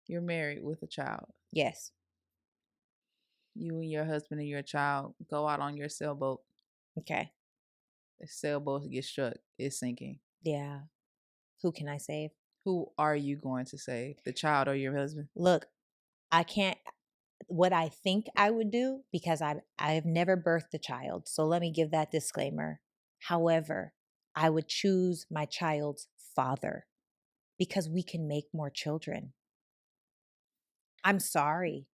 You're married with a child. Yes. You and your husband and your child go out on your sailboat. Okay. The sailboat gets struck. It's sinking. Yeah. Who can I save? Who are you going to save? The child or your husband? Look, I can't. What I think I would do, because I've never birthed a child, so let me give that disclaimer. However, I would choose my child's father because we can make more children. I'm sorry.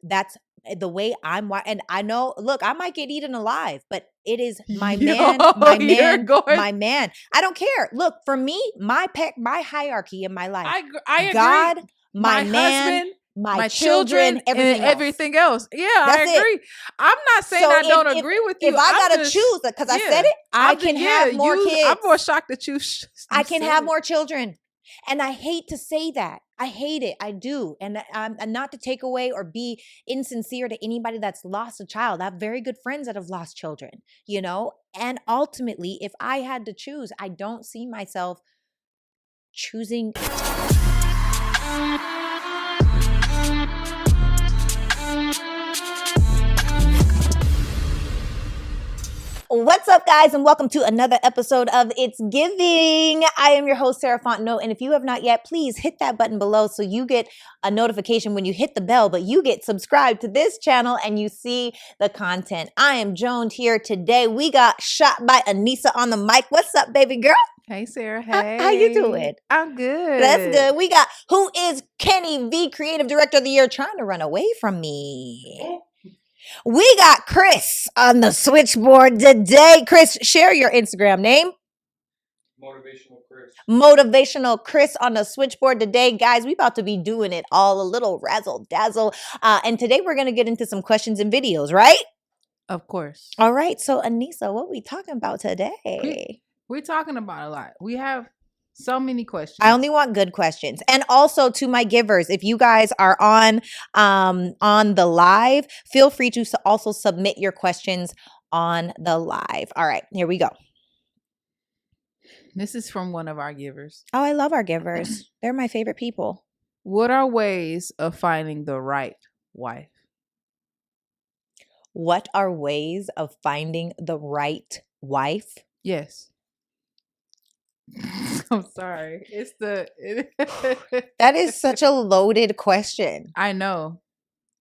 That's the way and I know, look, I might get eaten alive, but it is my man, my man. I don't care. Look, for me, my hierarchy in my life. I agree. God, my man, husband, my children, everything else. Yeah, That's I agree. I'm not saying So I don't agree with you. If I gotta choose, because I said it, I can have more kids. I'm more shocked that you. I can have more children. And I hate to say that. I hate it. I do. And not to take away or be insincere to anybody that's lost a child. I have very good friends that have lost children, you know? And ultimately, if I had to choose, I don't see myself choosing. What's up, guys, and welcome to another episode of It's Giving. I am your host, Sarah Fontenot, and if you have not yet, please hit that button below so you get a notification when you hit the bell, but you get subscribed to this channel and you see the content. I am joined here today. We got shot by Anissa on the mic. What's up, baby girl? Hey, Sarah. Hey. How you doing? I'm good. That's good. We got, who is Kenny V, Creative Director of the Year, trying to run away from me. We got Chris on the switchboard today. Chris, share your Instagram name. Motivational Chris on the switchboard today. Guys, we about to be doing it all, a little razzle dazzle. And today we're going to get into some questions and videos, right? Of course. All right. So, Anissa, what are we talking about today? We're talking about a lot. We have so many questions. I only want good questions. And also to my givers, if you guys are on the live, feel free to also submit your questions on the live. All right, here we go. This is from one of our givers. Oh, I love our givers. They're my favorite people. What are ways of finding the right wife? What are ways of finding the right wife? Yes. I'm sorry. That is such a loaded question. I know.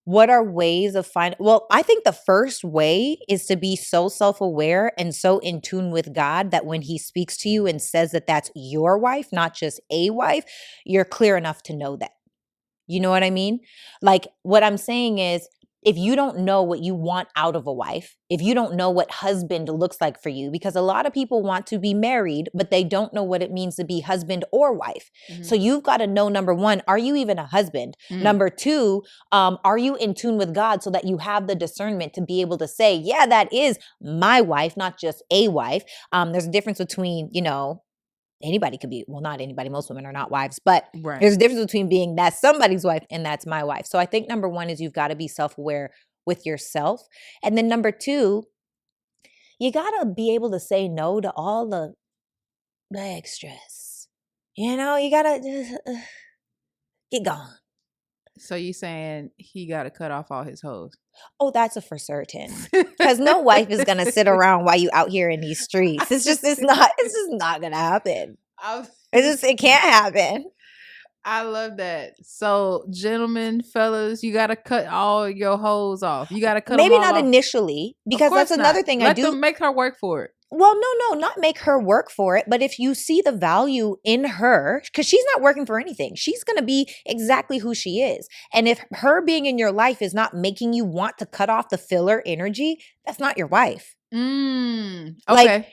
What are ways of finding? Well, I think the first way is to be so self-aware and so in tune with God that when he speaks to you and says that that's your wife, not just a wife, you're clear enough to know that. You know what I mean? Like, what I'm saying is, if you don't know what you want out of a wife, if you don't know what husband looks like for you, because a lot of people want to be married, but they don't know what it means to be husband or wife. Mm-hmm. So you've got to know, number one, are you even a husband? Mm-hmm. Number two, are you in tune with God so that you have the discernment to be able to say, yeah, that is my wife, not just a wife. There's a difference between, anybody could be, well, not anybody, most women are not wives, but right. There's a difference between being that's somebody's wife and that's my wife. So I think number one is you've got to be self-aware with yourself. And then number two, you got to be able to say no to all the extras. You got to just get gone. So you saying he got to cut off all his hoes? Oh, that's a for certain. Because no wife is gonna sit around while you out here in these streets. It's just not gonna happen. It can't happen. I love that. So, gentlemen, fellas, you gotta cut all your hoes off. You gotta cut maybe them all not off. Initially, because that's another thing Let I do. Them make her work for it. Well, no, not make her work for it. But if you see the value in her, because she's not working for anything, she's going to be exactly who she is. And if her being in your life is not making you want to cut off the filler energy, that's not your wife. Okay. Like,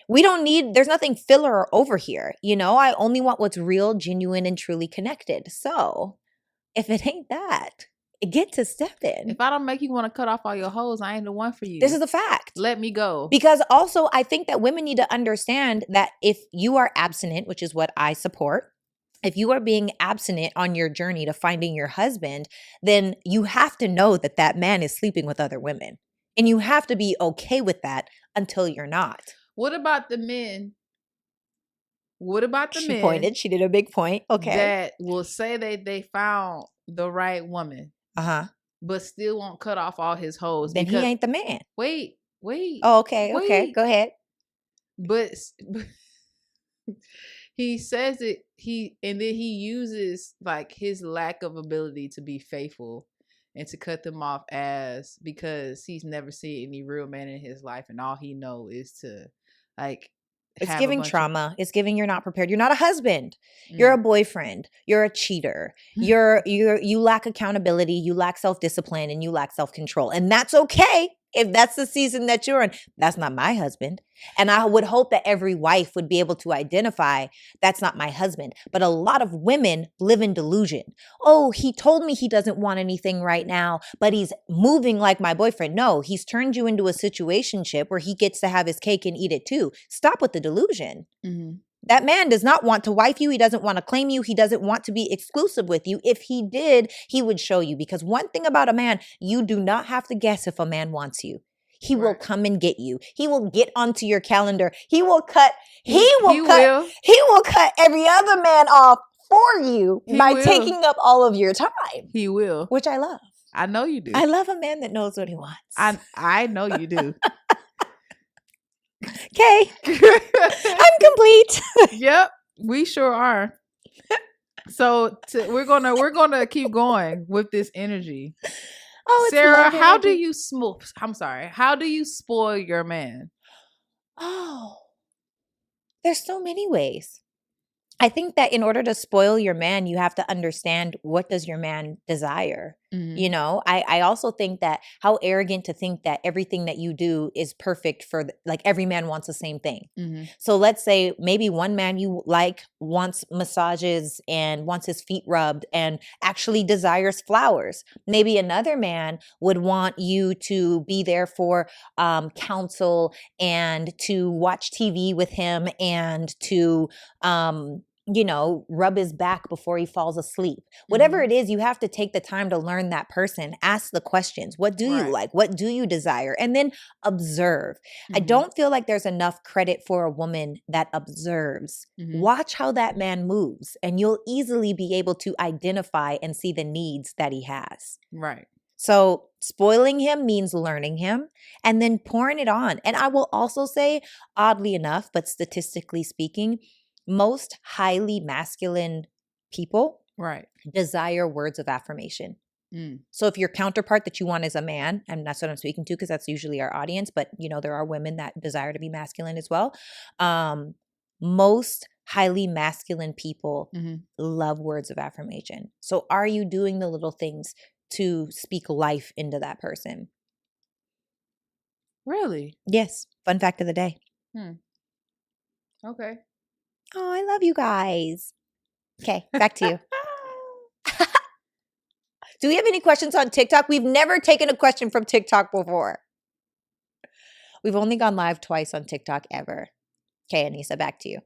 there's nothing filler over here. I only want what's real, genuine, and truly connected. So if it ain't that, get to stepping. If I don't make you want to cut off all your hoes, I ain't the one for you. This is a fact. Let me go. Because also, I think that women need to understand that if you are abstinent, which is what I support, if you are being abstinent on your journey to finding your husband, then you have to know that that man is sleeping with other women. And you have to be okay with that until you're not. What about the men? She pointed. She did a big point. Okay. That will say they found the right woman, but still won't cut off all his hoes, then he ain't the man. Wait. Oh, okay. Go ahead. But he says it. And then he uses like his lack of ability to be faithful and to cut them off because he's never seen any real man in his life, and all he know is to like. It's giving trauma. It's giving you're not prepared. You're not a husband. You're a boyfriend. You're a cheater. You lack accountability. You lack self-discipline, and you lack self-control. And that's okay if that's the season that you're in. That's not my husband. And I would hope that every wife would be able to identify that's not my husband. But a lot of women live in delusion. Oh, he told me he doesn't want anything right now, but he's moving like my boyfriend. No, he's turned you into a situationship where he gets to have his cake and eat it too. Stop with the delusion. Mm-hmm. That man does not want to wife you. He doesn't want to claim you. He doesn't want to be exclusive with you. If he did, he would show you. Because one thing about a man, you do not have to guess if a man wants you. He will come and get you. He will get onto your calendar. He will cut every other man off for you by taking up all of your time. He will. Which I love. I know you do. I love a man that knows what he wants. I know you do. Okay. I'm complete. Yep. We sure are. So we're gonna keep going with this energy. Oh, Sarah, how do you how do you spoil your man? Oh, there's so many ways. I think that in order to spoil your man, you have to understand, what does your man desire? Mm-hmm. You know, I also think that how arrogant to think that everything that you do is perfect for like every man wants the same thing. Mm-hmm. So let's say maybe one man you like wants massages and wants his feet rubbed and actually desires flowers. Maybe another man would want you to be there for counsel and to watch TV with him and to rub his back before he falls asleep. Whatever it is, you have to take the time to learn that person. Ask the questions. What do you like? What do you desire? And then observe. I don't feel like there's enough credit for a woman that observes. Watch how that man moves, and you'll easily be able to identify and see the needs that he has. Right. So spoiling him means learning him and then pouring it on. And I will also say, oddly enough, but statistically speaking, most highly masculine people desire words of affirmation. So if your counterpart that you want is a man, and that's what I'm speaking to because that's usually our audience, but there are women that desire to be masculine as well. Most highly masculine people love words of affirmation. So are you doing the little things to speak life into that person? Really? Yes. Fun fact of the day. Okay. Oh, I love you guys. Okay, back to you. Do we have any questions on TikTok? We've never taken a question from TikTok before. We've only gone live twice on TikTok ever. Okay, Anissa, back to you.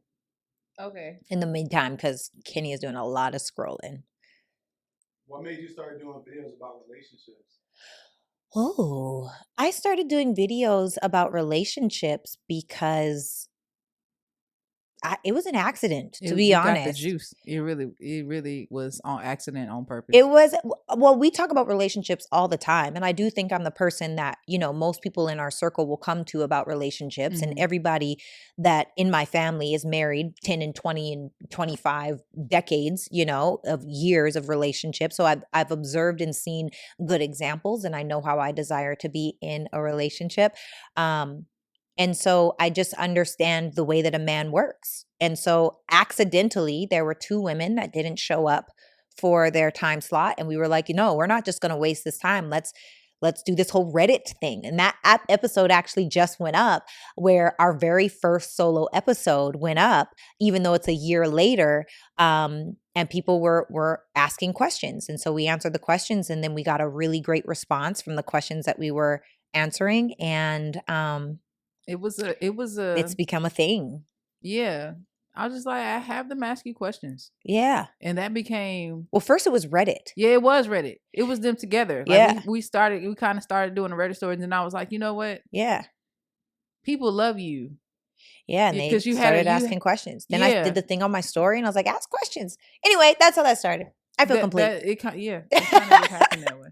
Okay. In the meantime, because Kenny is doing a lot of scrolling. What made you start doing videos about relationships? Oh, I started doing videos about relationships because it was an accident, to be honest. Got the juice. It really was on accident, on purpose. It was, well, we talk about relationships all the time. And I do think I'm the person that, most people in our circle will come to about relationships. And everybody that in my family is married 10 and 20 and 25 decades, of years of relationships. So I've observed and seen good examples, and I know how I desire to be in a relationship. And so I just understand the way that a man works. And so accidentally, there were 2 women that didn't show up for their time slot. And we were like, we're not just going to waste this time. Let's do this whole Reddit thing. And that episode actually just went up, where our very first solo episode went up, even though it's a year later. And people were asking questions. And so we answered the questions, and then we got a really great response from the questions that we were answering. And it's become a thing. Yeah. I was just like, I have them ask you questions. Yeah. And that became... Well, first it was Reddit. Yeah, it was Reddit. It was them together. Like we kind of started doing the Reddit stories, and I was like, you know what? Yeah. People love you. Yeah, and they started asking questions. Then I did the thing on my story, and I was like, ask questions. Anyway, that's how that started. I feel complete. It kind of happened that way.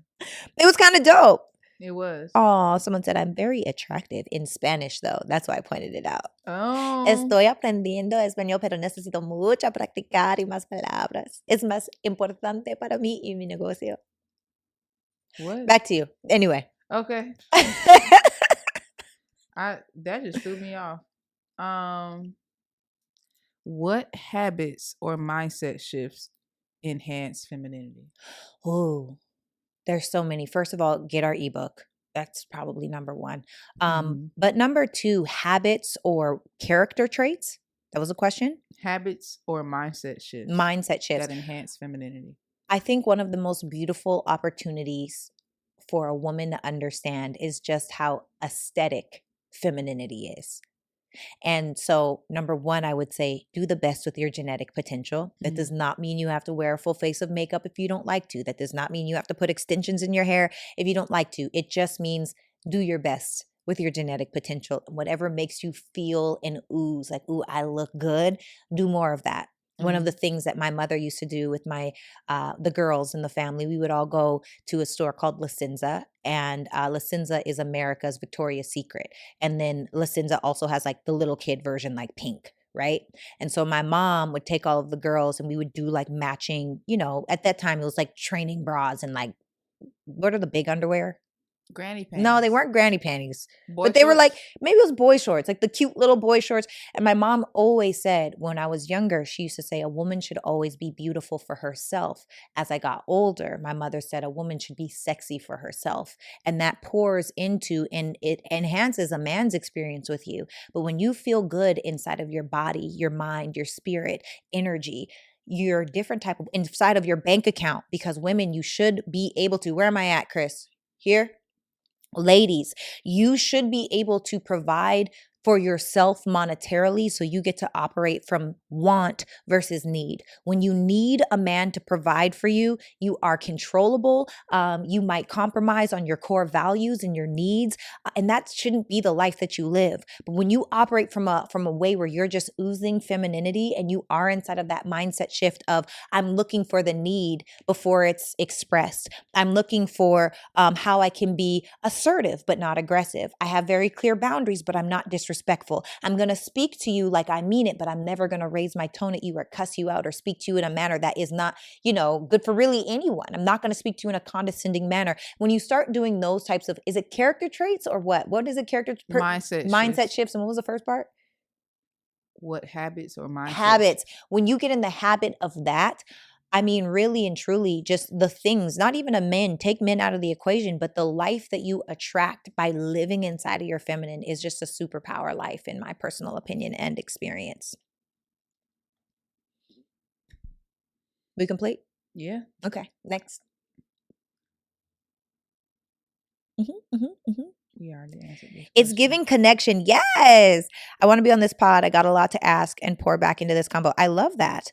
It was kind of dope. It was. Oh, someone said I'm very attractive in Spanish, though. That's why I pointed it out. Oh. Estoy aprendiendo español, pero necesito mucha practicar y más palabras. Es más importante para mí y mi negocio. What? Back to you. Anyway. Okay. That just threw me off. What habits or mindset shifts enhance femininity? Oh, there's so many. First of all, get our ebook. That's probably number one. But number two, habits or character traits. That was a question. Habits or mindset shifts. Mindset shifts that enhance femininity. I think one of the most beautiful opportunities for a woman to understand is just how aesthetic femininity is. And so, number one, I would say do the best with your genetic potential. That does not mean you have to wear a full face of makeup if you don't like to. That does not mean you have to put extensions in your hair if you don't like to. It just means do your best with your genetic potential. Whatever makes you feel and ooze like, ooh, I look good, do more of that. One of the things that my mother used to do with the girls in the family, we would all go to a store called La Cinza, and La Cinza is America's Victoria's Secret. And then La Cinza also has like the little kid version, like pink, right? And so my mom would take all of the girls and we would do like matching, at that time it was like training bras and like, what are the big underwear? Granny panties. No, they weren't granny panties. But they were like, maybe it was boy shorts, like the cute little boy shorts. And my mom always said when I was younger, she used to say a woman should always be beautiful for herself. As I got older, my mother said a woman should be sexy for herself. And that pours into and it enhances a man's experience with you. But when you feel good inside of your body, your mind, your spirit, energy, you're different type of inside of your bank account, because women, you should be able to, where am I at, Chris? Here? Ladies, you should be able to provide for yourself monetarily, so you get to operate from want versus need. When you need a man to provide for you, you are controllable. You might compromise on your core values and your needs, and that shouldn't be the life that you live. But when you operate from a way where you're just oozing femininity and you are inside of that mindset shift of I'm looking for the need before it's expressed. I'm looking for how I can be assertive but not aggressive. I have very clear boundaries, but I'm not disrespectful. I'm going to speak to you like I mean it, but I'm never going to raise my tone at you or cuss you out or speak to you in a manner that is not, good for really anyone. I'm not going to speak to you in a condescending manner. When you start doing those types of, is it character traits or what? What is it? Mindset shifts. And what was the first part? What habits or mindset? Habits. When you get in the habit of that, I mean, really and truly, just the things, not even take men out of the equation, but the life that you attract by living inside of your feminine is just a superpower life, in my personal opinion and experience. We complete? Yeah. Okay, next. We already answered this. It's giving connection. Yes. I want to be on this pod. I got a lot to ask and pour back into this combo. I love that.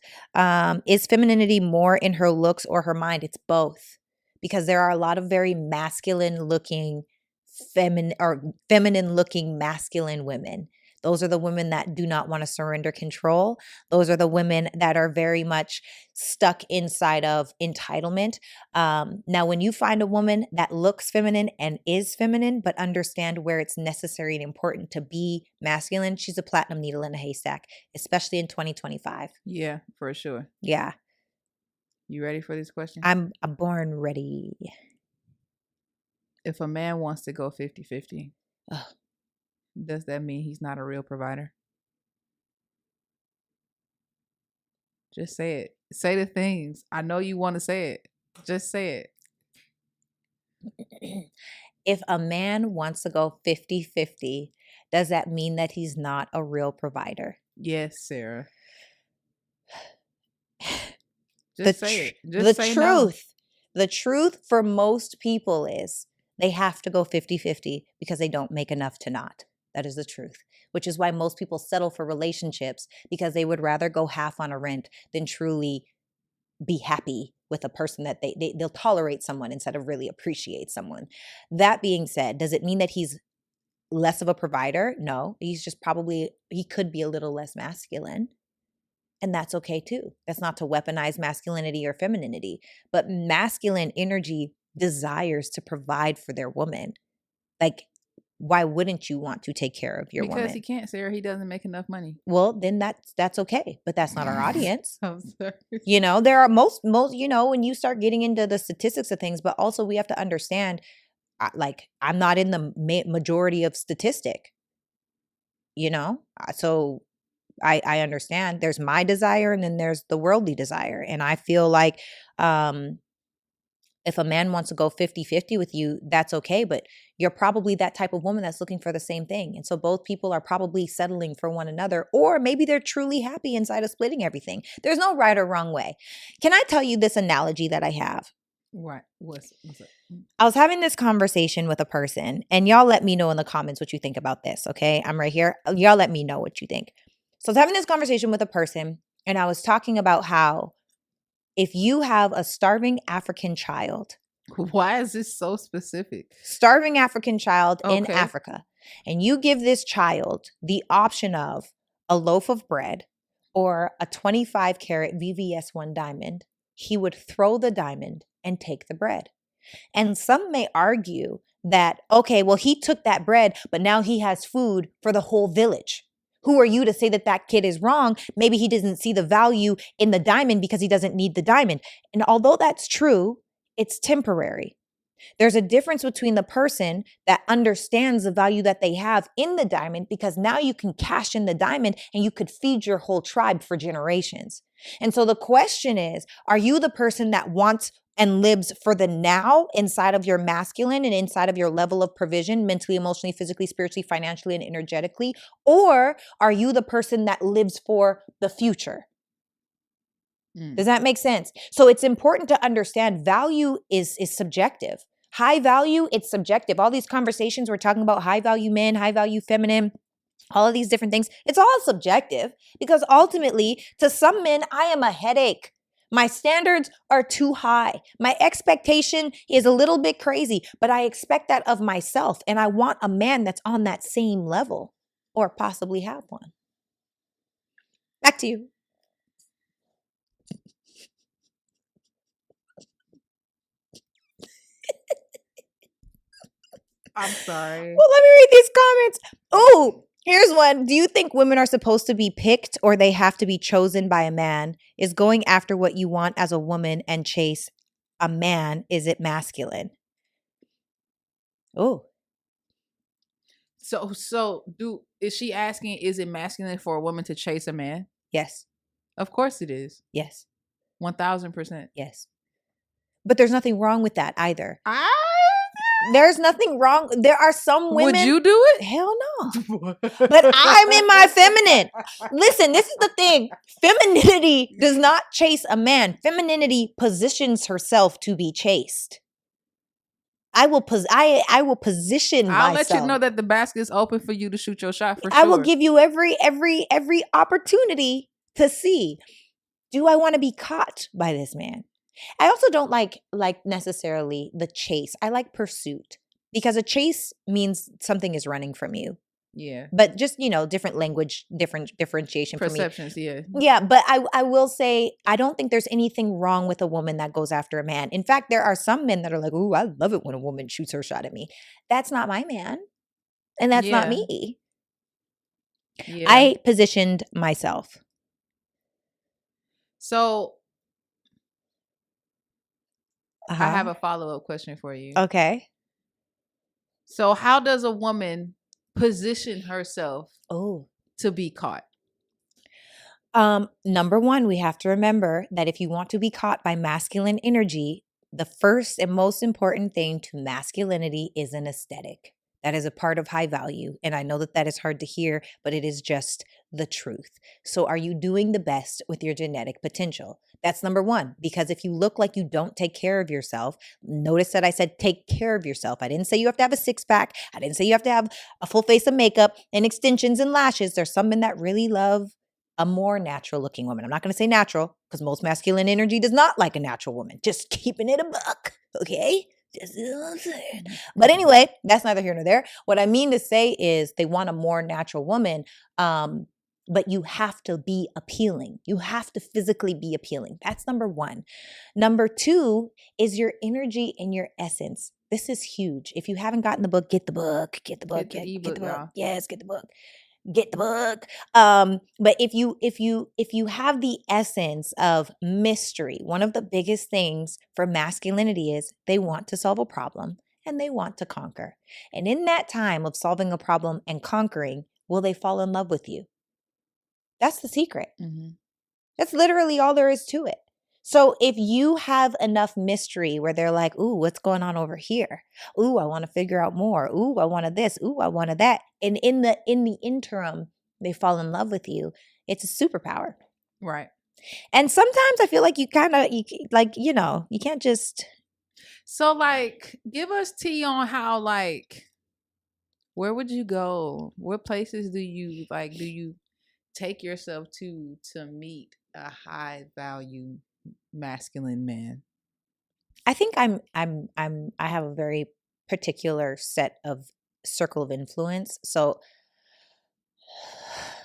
Is femininity more in her looks or her mind? It's both, because there are a lot of very masculine looking feminine looking masculine women. Those are the women that do not want to surrender control. Those are the women that are very much stuck inside of entitlement. Now, when you find a woman that looks feminine and is feminine, but understand where it's necessary and important to be masculine, she's a platinum needle in a haystack, especially in 2025. Yeah, for sure. Yeah. You ready for this question? I'm born ready. If a man wants to go 50-50, does that mean he's not a real provider? Just say it. Say the things. I know you want to say it. Just say it. If a man wants to go 50-50, does that mean that he's not a real provider? Yes, Sarah. Just say it. Just say truth. No. The truth for most people is they have to go 50-50 because they don't make enough to not. That is the truth, which is why most people settle for relationships, because they would rather go half on a rent than truly be happy with a person that they'll tolerate someone instead of really appreciate someone. That being said, does it mean that he's less of a provider? No, he's just he could be a little less masculine. And that's okay too. That's not to weaponize masculinity or femininity, but masculine energy desires to provide for their woman. Like, why wouldn't you want to take care of your Because woman? he can't, Sarah. He doesn't make enough money. Well, then that's okay, but that's not our audience. I'm sorry. You know, there are most, you know, when you start getting into the statistics of things, but also we have to understand, like, I'm not in the majority of statistic, you know? So I understand there's my desire and then there's the worldly desire. And I feel like, if a man wants to go 50-50 with you, that's okay. But you're probably that type of woman that's looking for the same thing. And so both people are probably settling for one another, or maybe they're truly happy inside of splitting everything. There's no right or wrong way. Can I tell you this analogy that I have? Right. What's it? I was having this conversation with a person, and y'all let me know in the comments what you think about this. Okay. I'm right here. Y'all let me know what you think. So I was having this conversation with a person, and I was talking about how if you have a starving African child, Why is this so specific? starving African child in Okay. Africa, and you give this child the option of a loaf of bread or a 25 karat VVS1 diamond, he would throw the diamond and take the bread. And some may argue that, okay, well, he took that bread, but now he has food for the whole village. Who are you to say that that kid is wrong? Maybe he doesn't see the value in the diamond because he doesn't need the diamond. And although that's true, it's temporary. There's a difference between the person that understands the value that they have in the diamond, because now you can cash in the diamond and you could feed your whole tribe for generations. And so the question is, are you the person that wants and lives for the now inside of your masculine and inside of your level of provision, mentally, emotionally, physically, spiritually, financially, and energetically? Or are you the person that lives for the future? Does that make sense? So it's important to understand value is subjective. High value, it's subjective. All these conversations we're talking about, high value men, high value feminine, all of these different things, it's all subjective, because ultimately to some men, I am a headache. My standards are too high. My expectation is a little bit crazy, but I expect that of myself. And I want a man that's on that same level, or possibly have one. Back to you. I'm sorry. Well, let me read these comments. Oh, here's one. Do you think women are supposed to be picked or they have to be chosen by a man? Is going after what you want as a woman and chase a man, is it masculine? Oh, So is she asking, is it masculine for a woman to chase a man? yes, Of course it is. yes, 1000%. yes. But there's nothing wrong with that either. Ah, There's nothing wrong. There are some women. would you do it? Hell no. But I'm in my feminine. Listen, this is the thing. Femininity does not chase a man. Femininity positions herself to be chased. I will position I'll myself. let you know that the basket is open for you to shoot your shot for sure. I will give you every opportunity to see. Do I want to be caught by this man? I also don't like necessarily the chase. I like pursuit, because a chase means something is running from you. Yeah. But just, different language, different differentiation Perceptions, for me. yeah. Yeah, but I will say, I don't think there's anything wrong with a woman that goes after a man. In fact, there are some men that are like, ooh, I love it when a woman shoots her shot at me. That's not my man. And that's not me. Yeah. I positioned myself. So Uh-huh. I have a follow-up question for you. Okay. So how does a woman position herself Oh. to be caught? Number one, we have to remember that if you want to be caught by masculine energy, the first and most important thing to masculinity is an aesthetic. That is a part of high value. And I know that that is hard to hear, but it is just the truth. So are you doing the best with your genetic potential? That's number one, because if you look like you don't take care of yourself, notice that I said take care of yourself. I didn't say you have to have a six pack. I didn't say you have to have a full face of makeup and extensions and lashes. There's some men that really love a more natural looking woman. I'm not going to say natural, because most masculine energy does not like a natural woman. Just keeping it a buck, okay? Just, you know what I'm saying? But anyway, that's neither here nor there. What I mean to say is they want a more natural woman. but you have to be appealing. You have to physically be appealing. That's number one. Number two is your energy and your essence. This is huge. If you haven't gotten the book, get the book, get the book, Get the get ebook, the book. y'all. Yes, get the book. Get the book. But if you have the essence of mystery, one of the biggest things for masculinity is they want to solve a problem and they want to conquer. And in that time of solving a problem and conquering, will they fall in love with you? That's the secret. Mm-hmm. That's literally all there is to it. So if you have enough mystery where they're like, ooh, what's going on over here? Ooh, I want to figure out more. Ooh, I wanted this. Ooh, I wanted that. And in the interim, they fall in love with you. It's a superpower. Right. And sometimes I feel like you can't just. So like, give us tea on how, like, where would you go? What places do you take yourself to meet a high value masculine man? I think I have a very particular set of circle of influence. So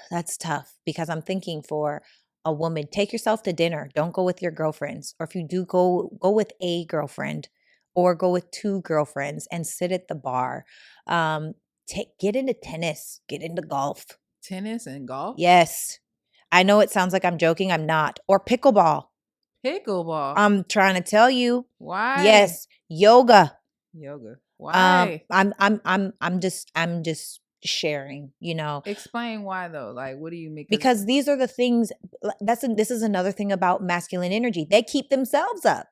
that's tough because I'm thinking for a woman, take yourself to dinner. Don't go with your girlfriends. Or if you do go with a girlfriend or go with two girlfriends and sit at the bar. Get into tennis, get into golf. Tennis and golf? Yes. I know it sounds like I'm joking. I'm not. Or pickleball. Pickleball. I'm trying to tell you. Why? Yes. Yoga. Why? I'm just sharing, Explain why though. Like, what do you mean? because these are the things. This is another thing about masculine energy. They keep themselves up.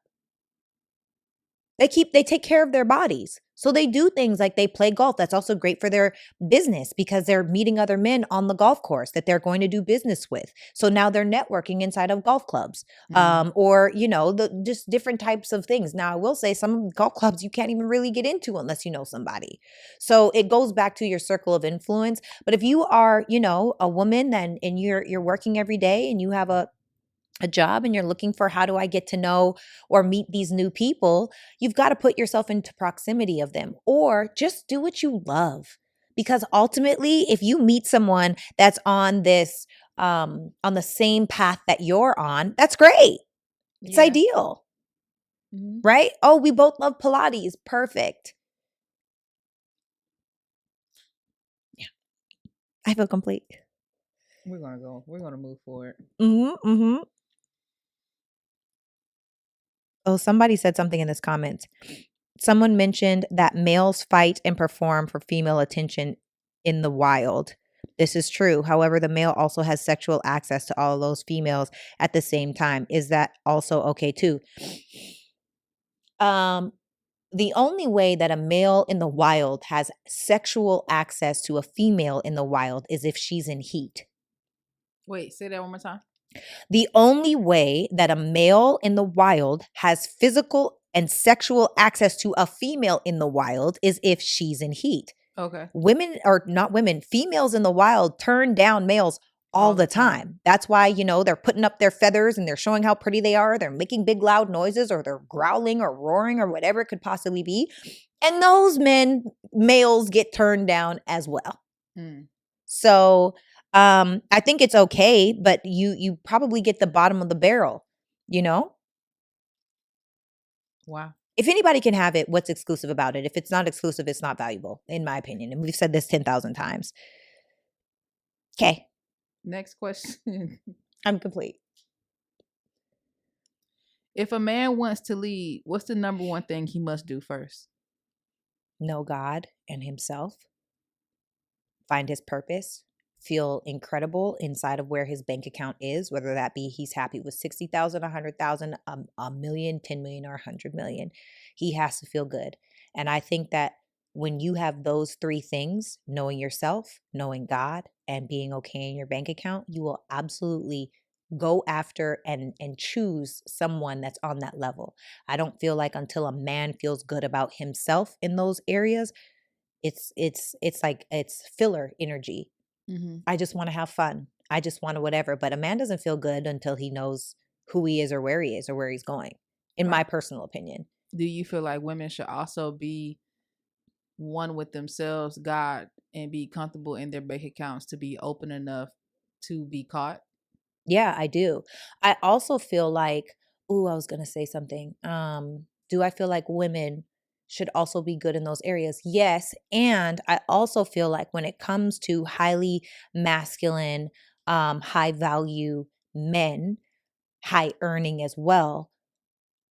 They take care of their bodies. So they do things like they play golf. That's also great for their business because they're meeting other men on the golf course that they're going to do business with. So now they're networking inside of golf clubs, or just different types of things. Now I will say some golf clubs you can't even really get into unless you know somebody. So it goes back to your circle of influence. But if you are, a woman and you're working every day and you have a job and you're looking for how do I get to know or meet these new people, you've got to put yourself into proximity of them or just do what you love. Because ultimately, if you meet someone that's on this, on the same path that you're on, that's great. It's ideal, right? Oh, we both love Pilates. Perfect. Yeah. I feel complete. We're going to move forward. Oh, somebody said something in this comment. Someone mentioned that males fight and perform for female attention in the wild. This is true. However, the male also has sexual access to all of those females at the same time. Is that also okay too? The only way that a male in the wild has sexual access to a female in the wild is if she's in heat. Wait, say that one more time. The only way that a male in the wild has physical and sexual access to a female in the wild is if she's in heat. Okay. Females in the wild turn down males all the time. That's why, they're putting up their feathers and they're showing how pretty they are. They're making big loud noises or they're growling or roaring or whatever it could possibly be. And those males get turned down as well. So I think it's okay, but you probably get the bottom of the barrel, Wow. If anybody can have it, what's exclusive about it? If it's not exclusive, it's not valuable, in my opinion. And we've said this 10,000 times. Okay. Next question. I'm complete. If a man wants to lead, what's the number one thing he must do first? Know God and himself. Find his purpose. Feel incredible inside of where his bank account is, whether that be he's happy with 60,000, 100,000, a million, 10 million, or 100 million. He has to feel good. And I think that when you have those three things, knowing yourself, knowing God, and being okay in your bank account, you will absolutely go after and choose someone that's on that level. I don't feel like until a man feels good about himself in those areas, it's like it's filler energy. I just want to have fun. I just want to whatever. But a man doesn't feel good until he knows who he is or where he is or where he's going, in my personal opinion. Do you feel like women should also be one with themselves, God, and be comfortable in their bank accounts to be open enough to be caught. Yeah, I do. I also feel like, ooh, I was going to say something. Do I feel like women should also be good in those areas? Yes. And I also feel like when it comes to highly masculine, high value men, high earning as well,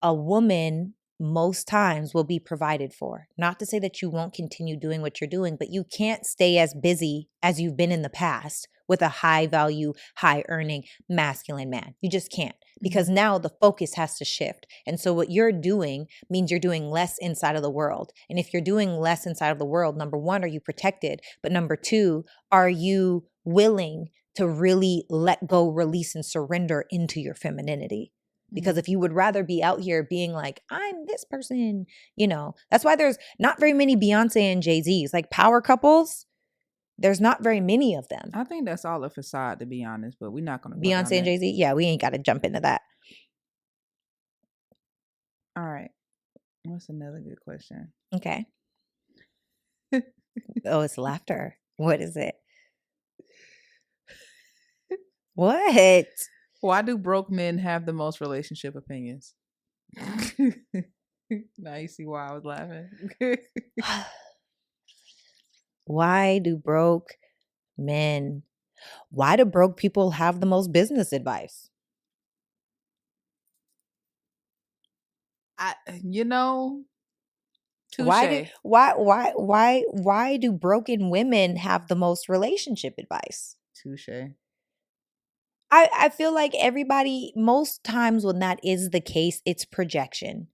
a woman most times will be provided for. Not to say that you won't continue doing what you're doing, but you can't stay as busy as you've been in the past with a high value, high earning masculine man. You just can't, because now the focus has to shift. And so what you're doing means you're doing less inside of the world. And if you're doing less inside of the world, number one, are you protected? But number two, are you willing to really let go, release, and surrender into your femininity? Because if you would rather be out here being like, I'm this person, that's why there's not very many Beyonce and Jay-Z's, like power couples. There's not very many of them. I think that's all a facade, to be honest, but we're not going to go Beyonce and Jay-Z. Yeah, we ain't got to jump into that. All right. What's another good question? Okay. Oh, it's laughter. What is it? What? Why do broke men have the most relationship opinions? Now you see why I was laughing. Why do broke people have the most business advice? Touche. Why do broken women have the most relationship advice? Touche. I feel like everybody, most times when that is the case, it's projection.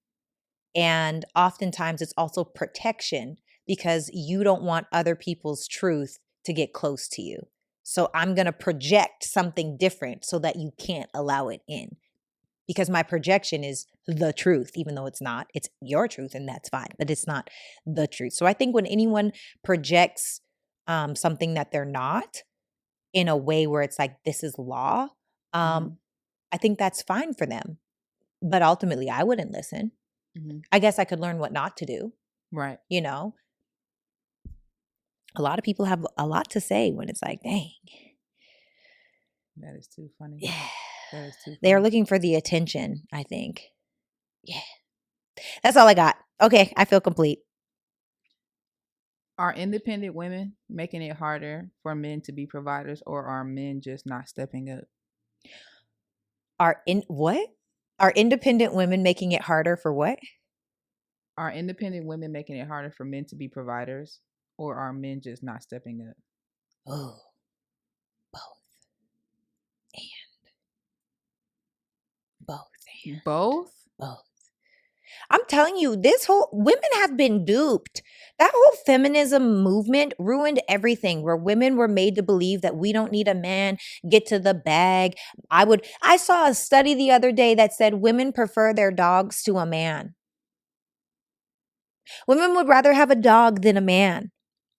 And oftentimes it's also protection, because you don't want other people's truth to get close to you. So I'm going to project something different so that you can't allow it in, because my projection is the truth, even though it's not. It's your truth, and that's fine, but it's not the truth. So I think when anyone projects something that they're not, in a way where it's like, this is law, I think that's fine for them. But ultimately, I wouldn't listen. I guess I could learn what not to do. Right. A lot of people have a lot to say when it's like, dang. That is too funny. Yeah. That is too funny. They're looking for the attention, I think. Yeah. That's all I got. Okay, I feel complete. Are independent women making it harder for men to be providers, or are men just not stepping up? Are independent women making it harder for what? Are independent women making it harder for men to be providers, or are men just not stepping up? Oh, both. I'm telling you, women have been duped. That whole feminism movement ruined everything, where women were made to believe that we don't need a man, get to the bag. I saw a study the other day that said women prefer their dogs to a man. Women would rather have a dog than a man.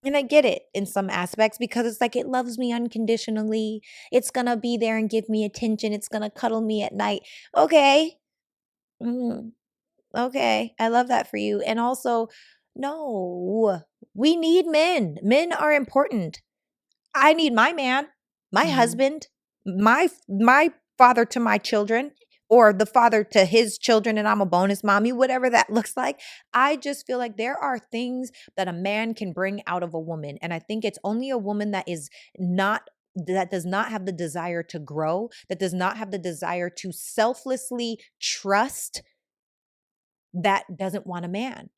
And I get it in some aspects, because it's like, it loves me unconditionally. It's going to be there and give me attention. It's going to cuddle me at night. Okay. Okay, I love that for you. And also, no, we need men. Men are important. I need my man, my husband, my father to my children, or the father to his children, and I'm a bonus mommy, whatever that looks like. I just feel like there are things that a man can bring out of a woman. And I think it's only a woman that does not have the desire to grow, that does not have the desire to selflessly trust, that doesn't want a man.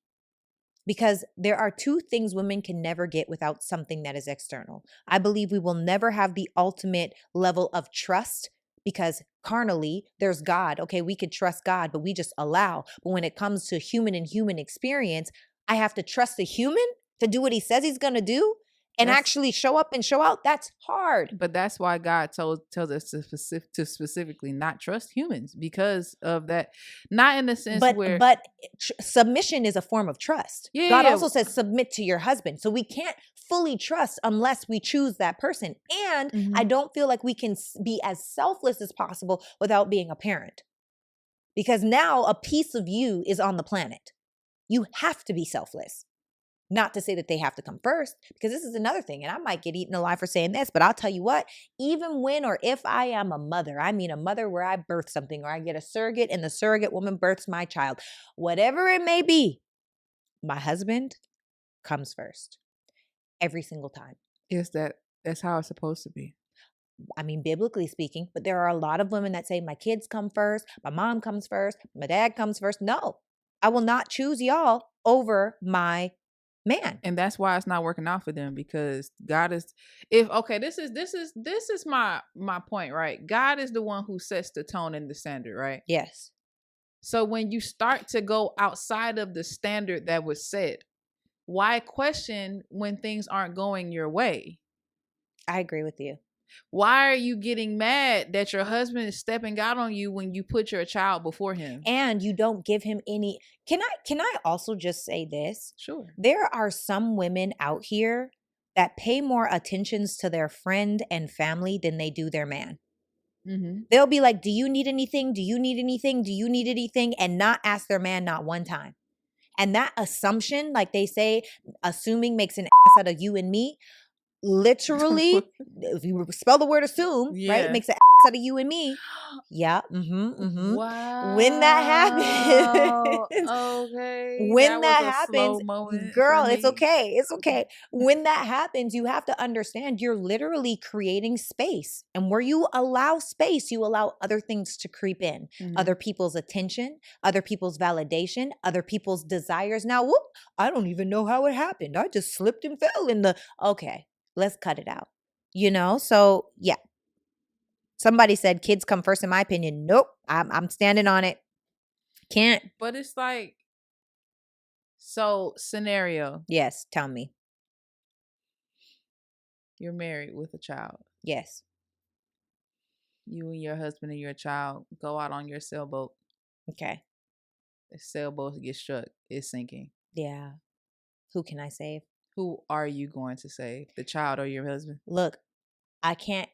Because there are two things women can never get without something that is external. I believe we will never have the ultimate level of trust, because carnally, there's God. Okay, we could trust God, but we just allow. But when it comes to human and human experience, I have to trust a human to do what he says he's going to do and actually show up and show out. That's hard. But that's why God tells us to specifically not trust humans, because of that. Not in the sense but submission is a form of trust. Yeah, God also says submit to your husband. So we can't fully trust unless we choose that person. And I don't feel like we can be as selfless as possible without being a parent, because now a piece of you is on the planet. You have to be selfless. Not to say that they have to come first, because this is another thing, and I might get eaten alive for saying this, but I'll tell you what, even when or if I am a mother, I mean a mother where I birth something or I get a surrogate and the surrogate woman births my child, whatever it may be, my husband comes first every single time. That's how it's supposed to be. I mean, biblically speaking, but there are a lot of women that say my kids come first, my mom comes first, my dad comes first. No, I will not choose y'all over my man. And that's why it's not working out for them, because God is, this is my point, right? God is the one who sets the tone and the standard, right? Yes. So when you start to go outside of the standard that was set, why question when things aren't going your way? I agree with you. Why are you getting mad that your husband is stepping out on you when you put your child before him? And you don't give him any. Can I also just say this? Sure. There are some women out here that pay more attentions to their friend and family than they do their man. Mm-hmm. They'll be like, do you need anything? Do you need anything? Do you need anything? And not ask their man not one time. And that assumption, like they say, assuming makes an ass out of you and me. Literally, if you spell the word assume, right, it makes an ass out of you and me. Yeah. Wow. When that happens, okay. When that was a happens, slow moment girl, for it's me. okay. It's okay. When that happens, you have to understand you're literally creating space. And where you allow space, you allow other things to creep in. Mhm. Other people's attention, other people's validation, other people's desires. Now, whoop, I don't even know how it happened. I just slipped and fell in the, okay, let's cut it out. So yeah. Somebody said kids come first, in my opinion. Nope. I'm standing on it. Can't. But it's like, so scenario, Yes, tell me. you're married with a child. Yes. You and your husband and your child go out on your sailboat. Okay. The sailboat gets struck. It's sinking. Yeah. Who can I save? Who are you going to save? The child or your husband? Look, I can't.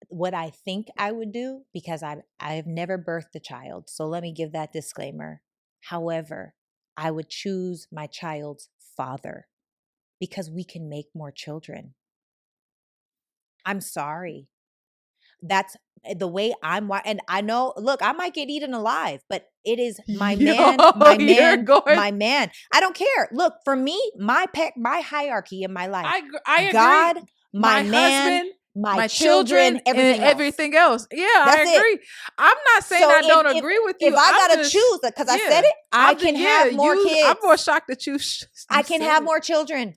What I think I would do, because I've never birthed a child, so let me give that disclaimer. However, I would choose my child's father because we can make more children. I'm sorry. That's the way I'm wired. And I know, look, I might get eaten alive, but it is my man, my man. I don't care. Look, for me, my hierarchy in my life. I agree. God, my man, husband, my children, everything else. Yeah, That's I agree. I'm not saying I don't agree with you. If I gotta choose, because I said it, I can have more kids. I'm more shocked that you. I can have more children.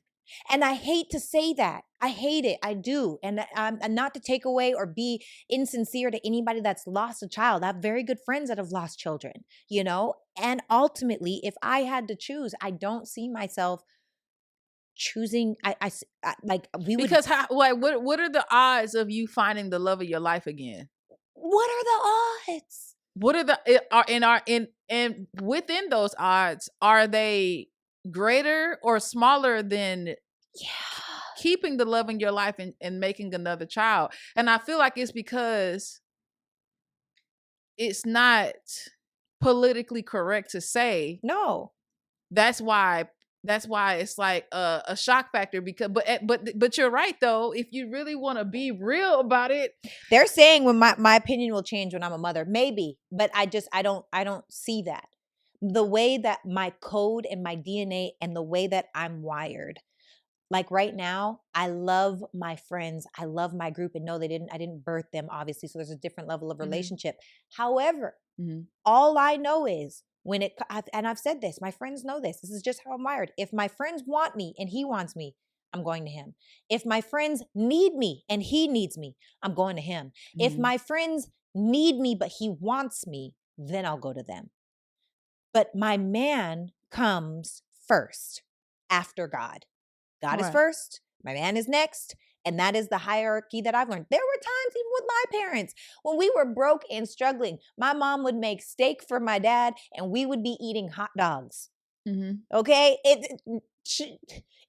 And I hate to say that. I hate it. I do. And not to take away or be insincere to anybody that's lost a child. I have very good friends that have lost children, And ultimately, if I had to choose, I don't see myself choosing. Because what are the odds of you finding the love of your life again? What are the odds? What are the and within those odds, are they greater or smaller than keeping the love in your life and making another child? And I feel like it's because it's not politically correct to say no. That's why it's like a shock factor, because but you're right though. If you really want to be real about it, they're saying when my opinion will change when I'm a mother, maybe, but I don't see that. The way that my code and my DNA and the way that I'm wired. Like right now, I love my friends. I love my group, and no, I didn't birth them, obviously. So there's a different level of relationship. However, all I know is and I've said this, my friends know this. This is just how I'm wired. If my friends want me and he wants me, I'm going to him. If my friends need me and he needs me, I'm going to him. If my friends need me, but he wants me, then I'll go to them. But my man comes first after God. God is first, my man is next, and that is the hierarchy that I've learned. There were times even with my parents when we were broke and struggling, my mom would make steak for my dad and we would be eating hot dogs. Okay? It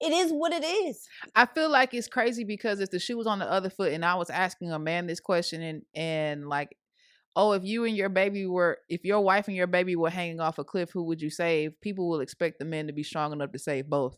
is what it is. I feel like it's crazy because if the shoe was on the other foot and I was asking a man this question and like, oh, if your wife and your baby were hanging off a cliff, who would you save? People will expect the men to be strong enough to save both.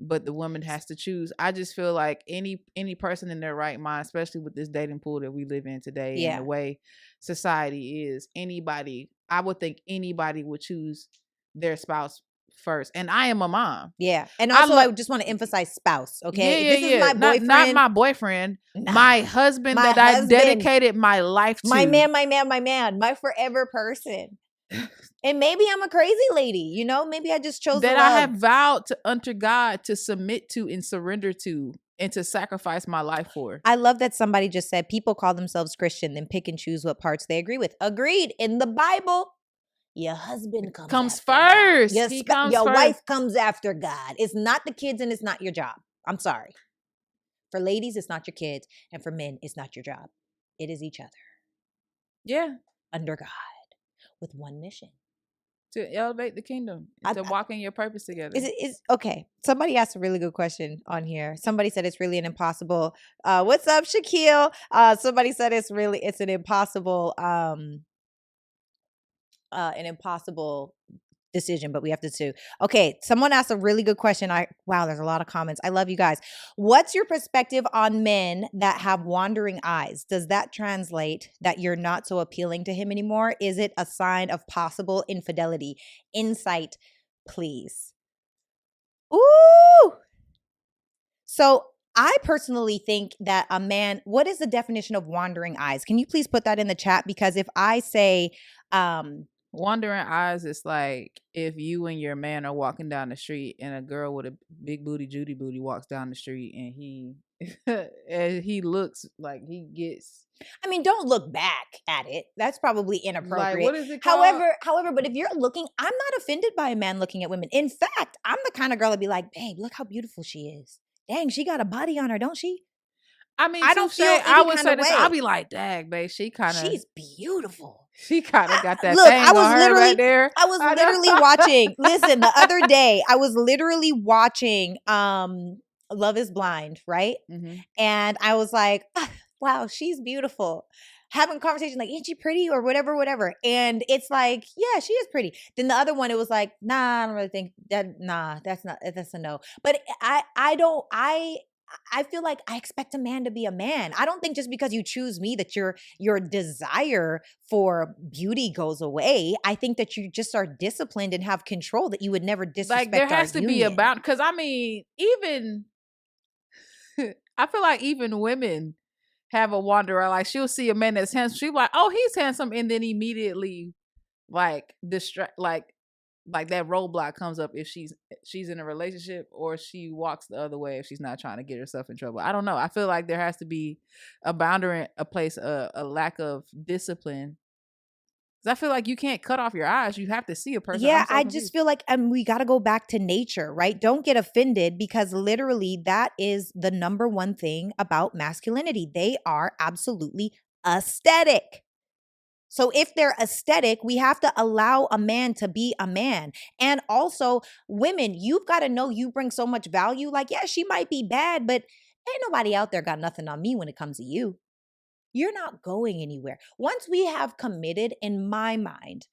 but the woman has to choose. I just feel like any person in their right mind, especially with this dating pool that we live in today and the way society is, I would think anybody would choose their spouse first. And I am a mom. Yeah. And also I just want to emphasize spouse, okay? Yeah, If this is my boyfriend. Not my boyfriend. My husband that I dedicated my life to. My man, my forever person. And maybe I'm a crazy lady, you know? Maybe I just chose that I have vowed to unto God to submit to and surrender to and to sacrifice my life for. I love that somebody just said people call themselves Christian, then pick and choose what parts they agree with. Agreed. In the Bible, your husband comes first. Your wife comes after God. It's not the kids and it's not your job. I'm sorry. For ladies, it's not your kids. And for men, it's not your job. It is each other. Yeah. Under God. With one mission. To elevate the kingdom. To walk in your purpose together. Okay. Somebody asked a really good question on here. Somebody said it's really an impossible. What's up, Shaquille? Somebody said it's an impossible decision, but we have to do. Okay, someone asked a really good question. Wow, there's a lot of comments. I love you guys. What's your perspective on men that have wandering eyes? Does that translate that you're not so appealing to him anymore? Is it a sign of possible infidelity? Insight, please. Ooh. So I personally think that a man, what is the definition of wandering eyes? Can you please put that in the chat? Because if I say, wandering eyes is like if you and your man are walking down the street and a girl with a big booty Judy booty walks down the street and he looks like he gets. I mean, don't look back at it. That's probably inappropriate. Like, what is it called? However, but if you're looking, I'm not offended by a man looking at women. In fact, I'm the kind of girl that'd be like, babe, look how beautiful she is. Dang, she got a body on her, don't she? I mean, I don't feel. I would say this. I'll be like, dang, babe, she's beautiful. She kind of got that thing on her right there. I was literally watching. Listen, the other day, I was literally watching Love is Blind, right? Mm-hmm. And I was like, wow, she's beautiful. Having a conversation like, ain't she pretty or whatever. And it's like, yeah, she is pretty. Then the other one, it was like, nah, I don't really think that. Nah, that's a no. But I feel like I expect a man to be a man. I don't think just because you choose me that your desire for beauty goes away. I think that you just are disciplined and have control, that you would never disrespect. Like there has to be about, because I mean, even I feel like even women have a wanderer. Like she'll see a man that's handsome, she'll be like, oh, he's handsome, and then immediately like like that roadblock comes up if she's in a relationship, or she walks the other way if she's not trying to get herself in trouble. I don't know. I feel like there has to be a boundary, a lack of discipline. I feel like you can't cut off your eyes. You have to see a person. Yeah, I just feel like we got to go back to nature, right? Don't get offended, because literally that is the number one thing about masculinity. They are absolutely aesthetic. So if they're aesthetic, we have to allow a man to be a man. And also, women, you've got to know you bring so much value. Like, yeah, she might be bad, but ain't nobody out there got nothing on me when it comes to you. You're not going anywhere. Once we have committed, in my mind,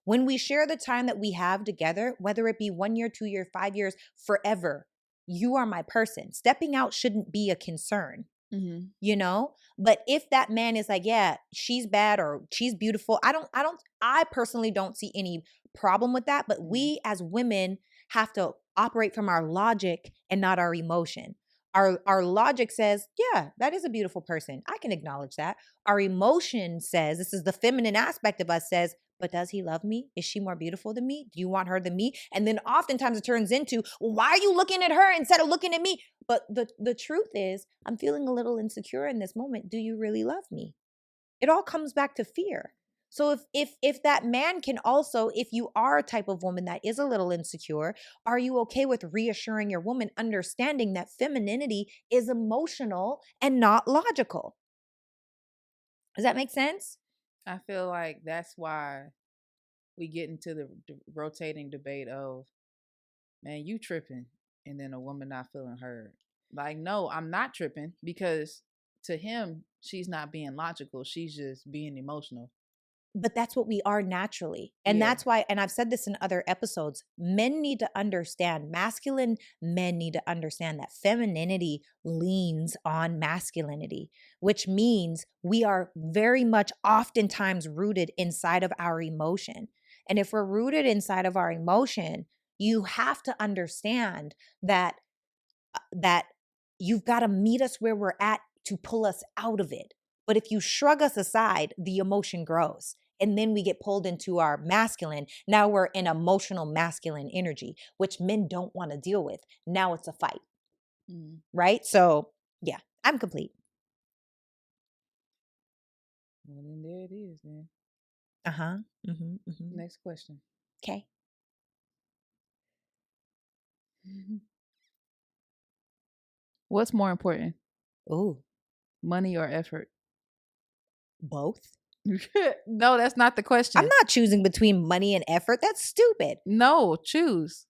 when we share the time that we have together, whether it be 1 year, 2 years, 5 years, forever, you are my person. Stepping out shouldn't be a concern. Mm-hmm. You know, but if that man is like, yeah, she's bad or she's beautiful, I personally don't see any problem with that. But we as women have to operate from our logic and not our emotion. Our logic says, yeah, that is a beautiful person. I can acknowledge that. Our emotion says, this is the feminine aspect of us, says, but does he love me? Is she more beautiful than me? Do you want her than me? And then oftentimes it turns into, well, why are you looking at her instead of looking at me? But the truth is, I'm feeling a little insecure in this moment. Do you really love me? It all comes back to fear. So if that man can also, if you are a type of woman that is a little insecure, are you okay with reassuring your woman, understanding that femininity is emotional and not logical? Does that make sense? I feel like that's why we get into the rotating debate of, man, you tripping, and then a woman not feeling heard. Like, no, I'm not tripping, because to him, she's not being logical. She's just being emotional. But that's what we are naturally. And Yeah. that's why, and I've said this in other episodes, men need to understand, masculine men need to understand that femininity leans on masculinity, which means we are very much oftentimes rooted inside of our emotion. And if we're rooted inside of our emotion, you have to understand that that you've got to meet us where we're at to pull us out of it. But if you shrug us aside, the emotion grows. And then we get pulled into our masculine. Now we're in emotional masculine energy, which men don't want to deal with. Now it's a fight. Right? So, yeah, I'm complete. Well, then there it is, then. Uh-huh. Next question. Okay. What's more important, Ooh, money or effort? both. No, that's not the question. I'm not choosing between money and effort. That's stupid. No, choose.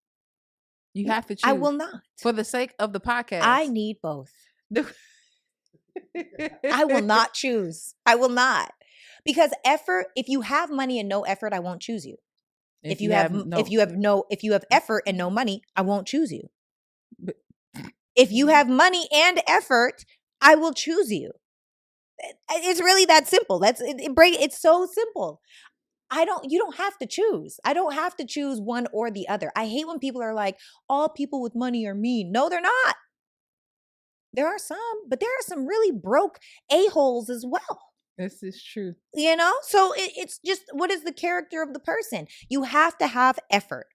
You have to choose. I will not. For the sake of the podcast. I need both. I will not choose. I will not. Because effort, if you have money and no effort, I won't choose you. If you have effort and no money, I won't choose you. If you have money and effort, I will choose you. It's really that simple. It's so simple. You don't have to choose. I don't have to choose one or the other. I hate when people are like, all people with money are mean. No, they're not. There are some, but there are some really broke a-holes as well. This is true. You know? So it's just, what is the character of the person? You have to have effort.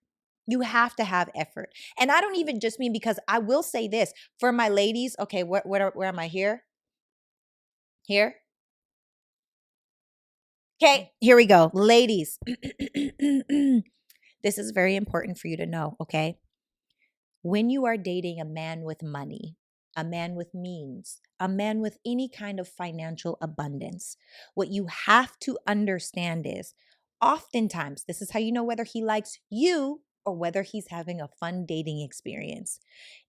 You have to have effort. And I don't even just mean, because I will say this for my ladies. Okay, where am I here? Here? Okay, here we go. Ladies, this is very important for you to know, okay? When you are dating a man with money, a man with means, a man with any kind of financial abundance, what you have to understand is, oftentimes, this is how you know whether he likes you or whether he's having a fun dating experience.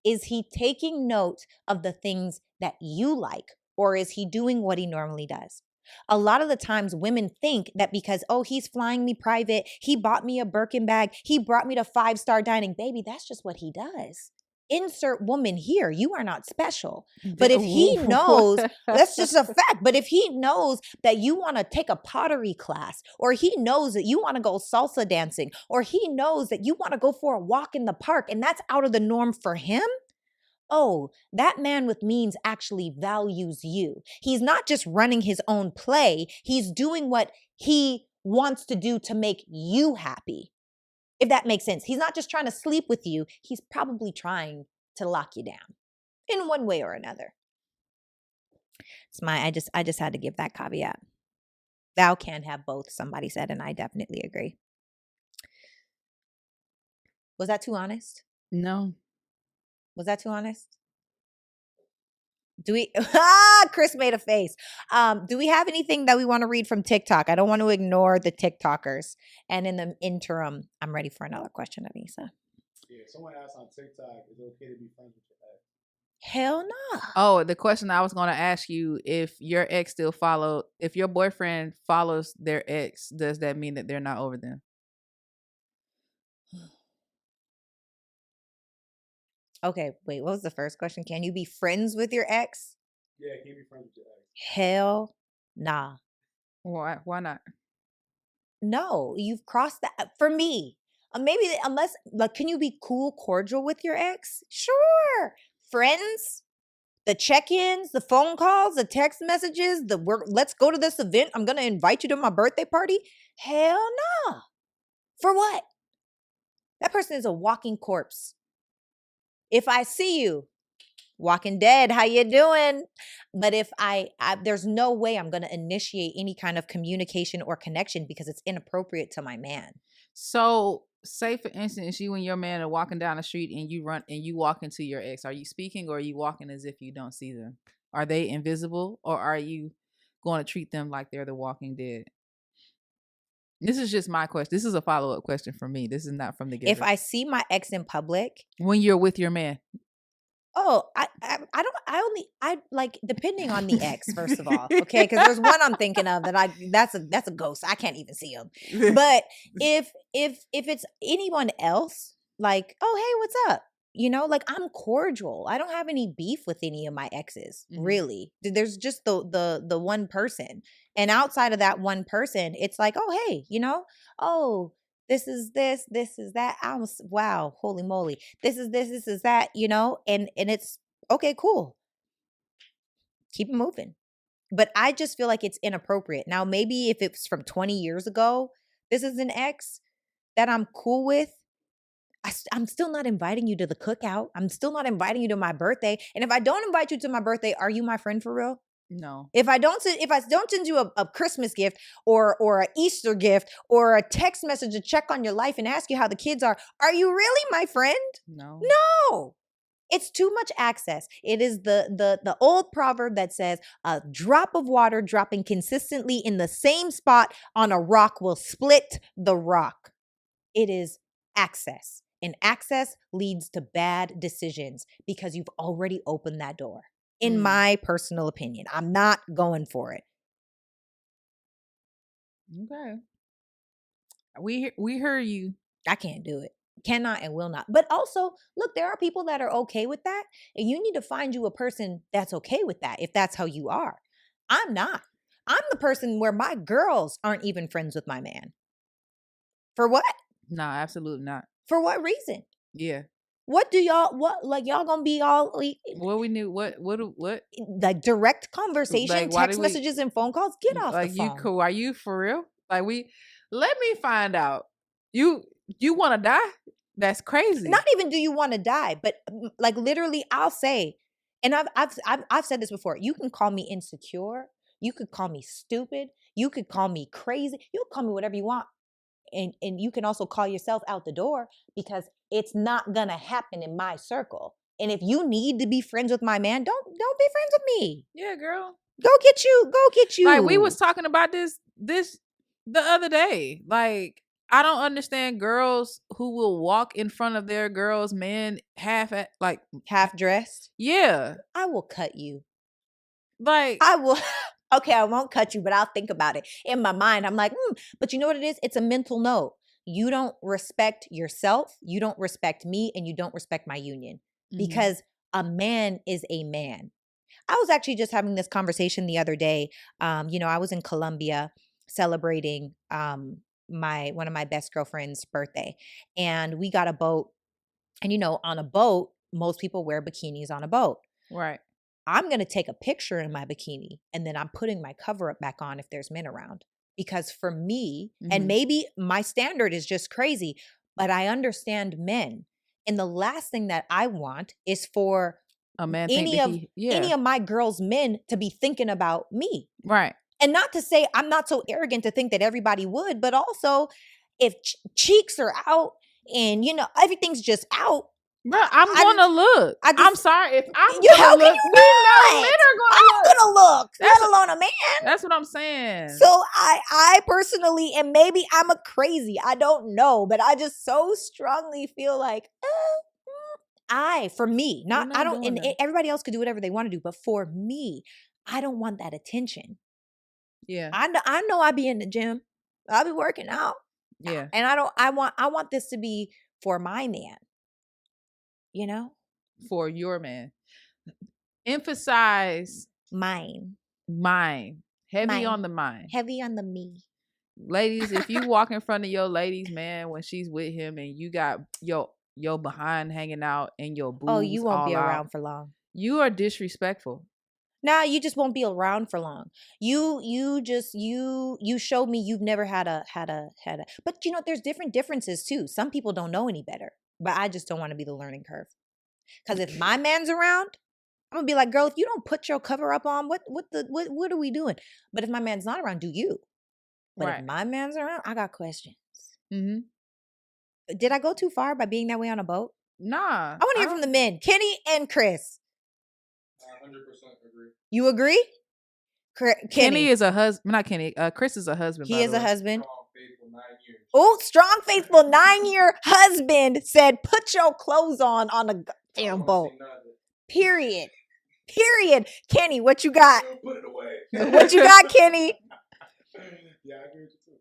Is he taking note of the things that you like, or is he doing what he normally does? A lot of the times women think that because, oh, he's flying me private, he bought me a Birkin bag, he brought me to 5-star dining. Baby, that's just what he does. Insert woman here. You are not special. But if he knows, that's just a fact. But if he knows that you want to take a pottery class, or he knows that you want to go salsa dancing, or he knows that you want to go for a walk in the park, and that's out of the norm for him, oh, that man with means actually values you. He's not just running his own play. He's doing what he wants to do to make you happy. If that makes sense. He's not just trying to sleep with you. He's probably trying to lock you down in one way or another. I just had to give that caveat. Thou can have both, somebody said, and I definitely agree. Was that too honest? No. Was that too honest? Do we, Chris made a face. Do we have anything that we want to read from TikTok? I don't want to ignore the TikTokers. And in the interim, I'm ready for another question, Anissa. Yeah, someone asked on TikTok, is it okay to be friends with your ex? Hell no. Oh, the question I was going to ask you, if your ex if your boyfriend follows their ex, does that mean that they're not over them? Okay, wait, what was the first question? Can you be friends with your ex? Yeah, can you be friends with your ex? Hell nah. Why not? No, you've crossed that. For me, maybe unless, like, can you be cool, cordial with your ex? Sure. Friends, the check-ins, the phone calls, the text messages, let's go to this event. I'm going to invite you to my birthday party. Hell nah. For what? That person is a walking corpse. If I see you, Walking Dead, how you doing? But if there's no way I'm going to initiate any kind of communication or connection because it's inappropriate to my man. So, say for instance, you and your man are walking down the street and you walk into your ex. Are you speaking, or are you walking as if you don't see them? Are they invisible, or are you going to treat them like they're the Walking Dead? This is just my question. This is a follow-up question from me. This is not from the giver. If I see my ex in public, when you're with your man. Oh, I like, depending on the ex, first of all, okay, because there's one I'm thinking of that that's a ghost. I can't even see him. But if it's anyone else, like, oh, hey, what's up? Like, I'm cordial. I don't have any beef with any of my exes, Mhm. really. There's just the one person, and outside of that one person, it's like, oh, hey, oh, this is that. Wow, holy moly. This is that, and it's okay, cool. Keep it moving. But I just feel like it's inappropriate. Now, maybe if it's from 20 years ago, this is an ex that I'm cool with. I'm still not inviting you to the cookout. I'm still not inviting you to my birthday. And if I don't invite you to my birthday, are you my friend for real? No. If I don't send you a Christmas gift or an Easter gift or a text message to check on your life and ask you how the kids are you really my friend? No. No. It's too much access. It is the old proverb that says a drop of water dropping consistently in the same spot on a rock will split the rock. It is access. And access leads to bad decisions because you've already opened that door. In my personal opinion, I'm not going for it. Okay. We heard you. I can't do it. Cannot and will not. But also, look, there are people that are okay with that. And you need to find you a person that's okay with that if that's how you are. I'm not. I'm the person where my girls aren't even friends with my man. For what? No, absolutely not. For what reason? Yeah. What y'all gonna be all What we knew? What? like direct conversation, Like, why text did we- messages and phone calls? Get off Like, the phone. you cool? Are you for real? Like, let me find out. You want to die? That's crazy. Not even do you want to die, but like literally, I'll say, and I've said this before. You can call me insecure. You could call me stupid. You could call me crazy. You can call me whatever you want, and you can also call yourself out the door because it's not gonna happen in my circle. And if you need to be friends with my man, don't be friends with me. Yeah, girl. Go get you. Like, we was talking about this the other day. Like, I don't understand girls who will walk in front of their girls' man half dressed. Yeah. I will cut you. Like, I will. Okay, I won't cut you, but I'll think about it. In my mind, I'm like, but you know what it is? It's a mental note. You don't respect yourself, you don't respect me, and you don't respect my union. Because a man is a man. I was actually just having this conversation the other day. I was in Colombia celebrating one of my best girlfriend's birthday, and we got a boat. And on a boat, most people wear bikinis on a boat. right. I'm going to take a picture in my bikini and then I'm putting my cover up back on if there's men around. Because for me, and maybe my standard is just crazy, but I understand men. And the last thing that I want is for A man any of my girls' men to be thinking about me. Right. And not to say I'm not so arrogant to think that everybody would, but also if cheeks are out and everything's just out. Bro, I'm gonna look. I'm sorry if I'm how gonna can look. you We know not? men are gonna I'm look. gonna look, let alone a man. That's what I'm saying. So I personally, and maybe I'm a crazy, I don't know, but I just so strongly feel like for me, not I don't, and everybody else could do whatever they want to do, but for me, I don't want that attention. Yeah. I know I be in the gym, I'll be working out. Yeah. And I want this to be for my man. For your man. Emphasize mine. Heavy on the mind. Heavy on the me. Ladies, if you walk in front of your ladies, man, when she's with him and you got your behind hanging out and your boobs you won't all be out, around for long. You are disrespectful. Nah, you just won't be around for long. You showed me you've never had a but there's differences too. Some people don't know any better, but I just don't want to be the learning curve. Because if my man's around, I'm gonna be like, girl, if you don't put your cover up on, what are we doing? But if my man's not around, do you? But if my man's around, I got questions. Did I go too far by being that way on a boat? Nah. I want to hear from the men, Kenny and Chris. 100% agree. You agree? Kenny is a husband. Not Kenny. Chris is a husband. He is a husband. Strong, faithful, 9 years. Oh, strong, faithful 9-year husband said, "Put your clothes on a damn boat." Period. Kenny, what you got? Put it away. What you got, Kenny? Yeah, I agree with you too.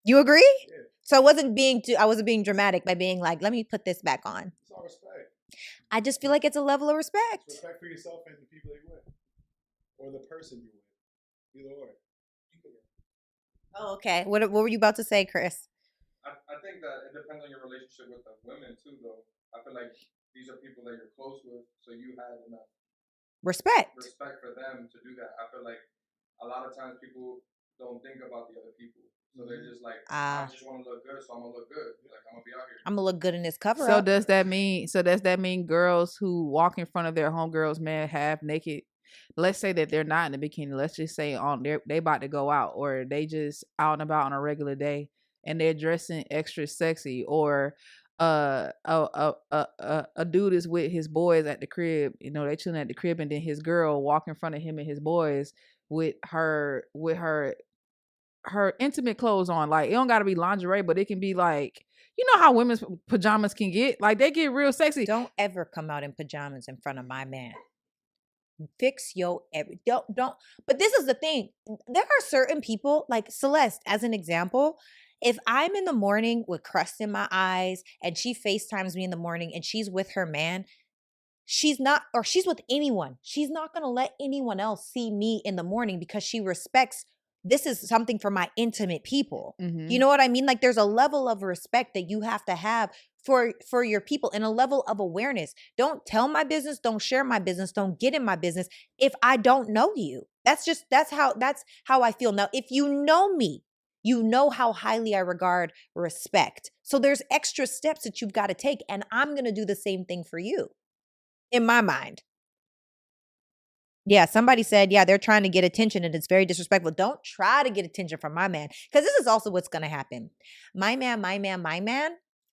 You agree? Yeah. So I wasn't being dramatic by being like, let me put this back on. It's all respect. I just feel like it's a level of respect. It's respect for yourself and the people you're with. Or the person you're with. Either or. Oh, okay. What were you about to say, Chris? I think that it depends on your relationship with the women too, though. I feel like these are people that you're close with, so you had enough respect for them to do that. I feel like a lot of times people don't think about the other people, so they're just like, I just want to look good, so I'm gonna look good. Like I'm gonna be out here. I'm gonna look good in this cover. So does that mean girls who walk in front of their homegirls, man, half naked? Let's say that they're not in a bikini. Let's just say they about to go out, or they just out and about on a regular day, and they're dressing extra sexy, or a dude is with his boys at the crib. You know, they chilling at the crib, and then his girl walk in front of him and his boys with her intimate clothes on. Like, it don't gotta be lingerie, but it can be like, you know how women's pajamas can get, like, they get real sexy. Don't ever come out in pajamas in front of my man. Fix your don't. But this is the thing. There are certain people, like Celeste, as an example. If I'm in the morning with crust in my eyes and she FaceTimes me in the morning and she's with her man, she's with anyone. She's not going to let anyone else see me in the morning because she respects this is something for my intimate people. Mm-hmm. You know what I mean? Like, there's a level of respect that you have to have for your people and a level of awareness. Don't tell my business. Don't share my business. Don't get in my business if I don't know you. That's how I feel. Now, if you know me, you know how highly I regard respect. So there's extra steps that you've got to take. And I'm going to do the same thing for you in my mind. Yeah, somebody said, yeah, they're trying to get attention and it's very disrespectful. Don't try to get attention from my man, because this is also what's going to happen. My man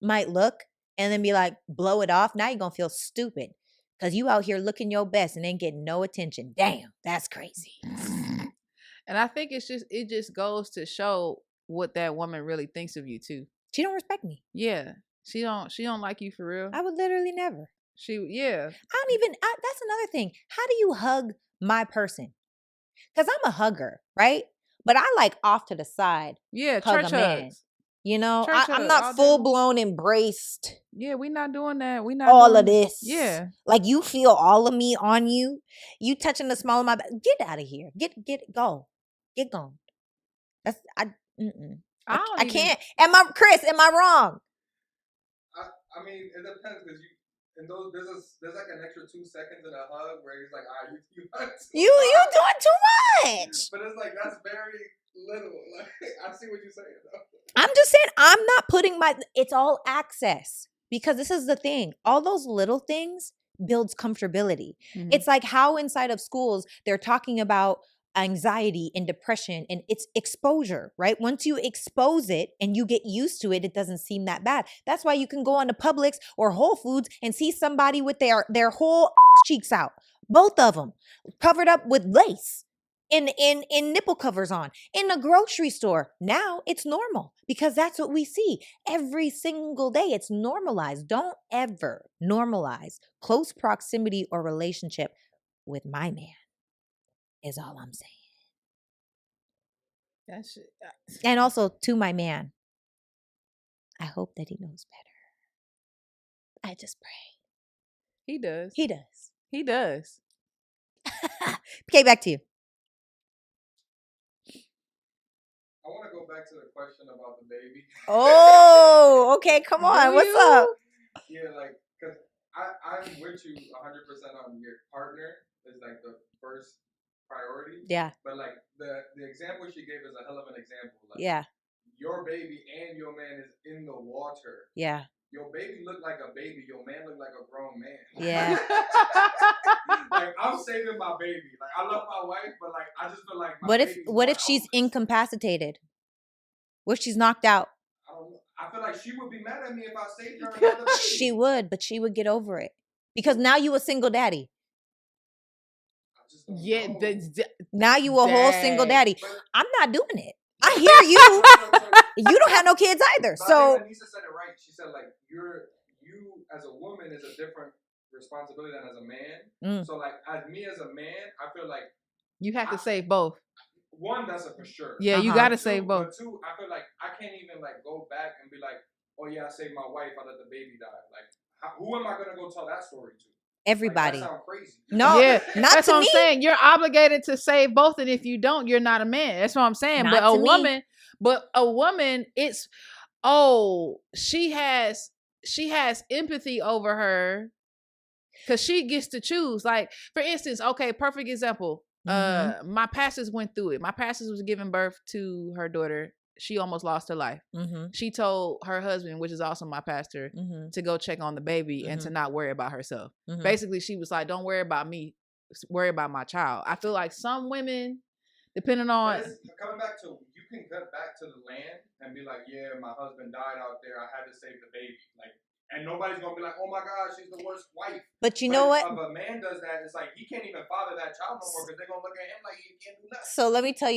might look and then be like, blow it off. Now you're going to feel stupid because you out here looking your best and ain't getting no attention. Damn, that's crazy. And I think it just goes to show what that woman really thinks of you too. She don't respect me. Yeah. She don't like you for real. I would literally never. That's another thing. How do you hug my person? Because I'm a hugger, right? But I like off to the side. Yeah, hug church a man. hugs. You know, I'm not full blown embraced. Yeah, we're not doing that. We're not all of this. Yeah. Like, you feel all of me on you. You touching the small of my back. Get out of here. Get gone. I can't. Am I wrong? I mean, it depends, because there's like an extra 2 seconds in a hug where he's like, you doing too much. But it's like, that's very little. Like, I see what you're saying though. I'm just saying, I'm not putting it's all access, because this is the thing. All those little things builds comfortability. Mm-hmm. It's like how inside of schools they're talking about anxiety and depression, and it's exposure, right? Once you expose it and you get used to it, it doesn't seem that bad. That's why you can go on to Publix or Whole Foods and see somebody with their whole cheeks out, both of them covered up with lace, in nipple covers on, in a grocery store. Now it's normal because that's what we see every single day. It's normalized. Don't ever normalize close proximity or relationship with my man. Is all I'm saying. That's it. And also, to my man, I hope that he knows better. I just pray. He does. He does. Okay, back to you. I want to go back to the question about the baby. Oh, okay. Come on. What's up? Yeah, like, because I'm with you 100% on your partner is like the first priority. Yeah. But like the example she gave is a hell of an example. Like, yeah. Your baby and your man is in the water. Yeah. Your baby looked like a baby. Your man looked like a grown man. Yeah. Like, I'm saving my baby. Like, I love my wife, but like, I just feel like what if she's incapacitated? What if she's knocked out? I don't know. I feel like she would be mad at me if I saved her another baby. She would, but she would get over it because now you a single daddy. Yeah, now you a whole single daddy. I'm not doing it. I hear you. You don't have no kids either. So Anissa said it right. She said, like, you as a woman is a different responsibility than as a man. So like as a man, I feel like you have to save both. One, that's a for sure. Yeah, you got to save both. But two, I feel like I can't even like go back and be like, oh yeah, I saved my wife, I let the baby die. Like, who am I gonna go tell that story to? Everybody. Like, that sounds crazy. No, yeah, not that's to what me. I'm saying. You're obligated to save both, and if you don't, you're not a man. That's what I'm saying. Not But a woman, it's she has empathy over her because she gets to choose. Like, for instance, okay, perfect example. My pastors went through it. My pastors was giving birth to her daughter. She almost lost her life. She told her husband, which is also my pastor, to go check on the baby and to not worry about herself. Basically, she was like, don't worry about me, worry about my child. I feel like some women, depending on... Coming back to, you can get back to the land and be like, yeah, my husband died out there, I had to save the baby. Like, and nobody's going to be like, oh my God, she's the worst wife. But you know what? If a man does that, it's like, he can't even father that child no more because they're going to look at him like he can't do nothing. So let me tell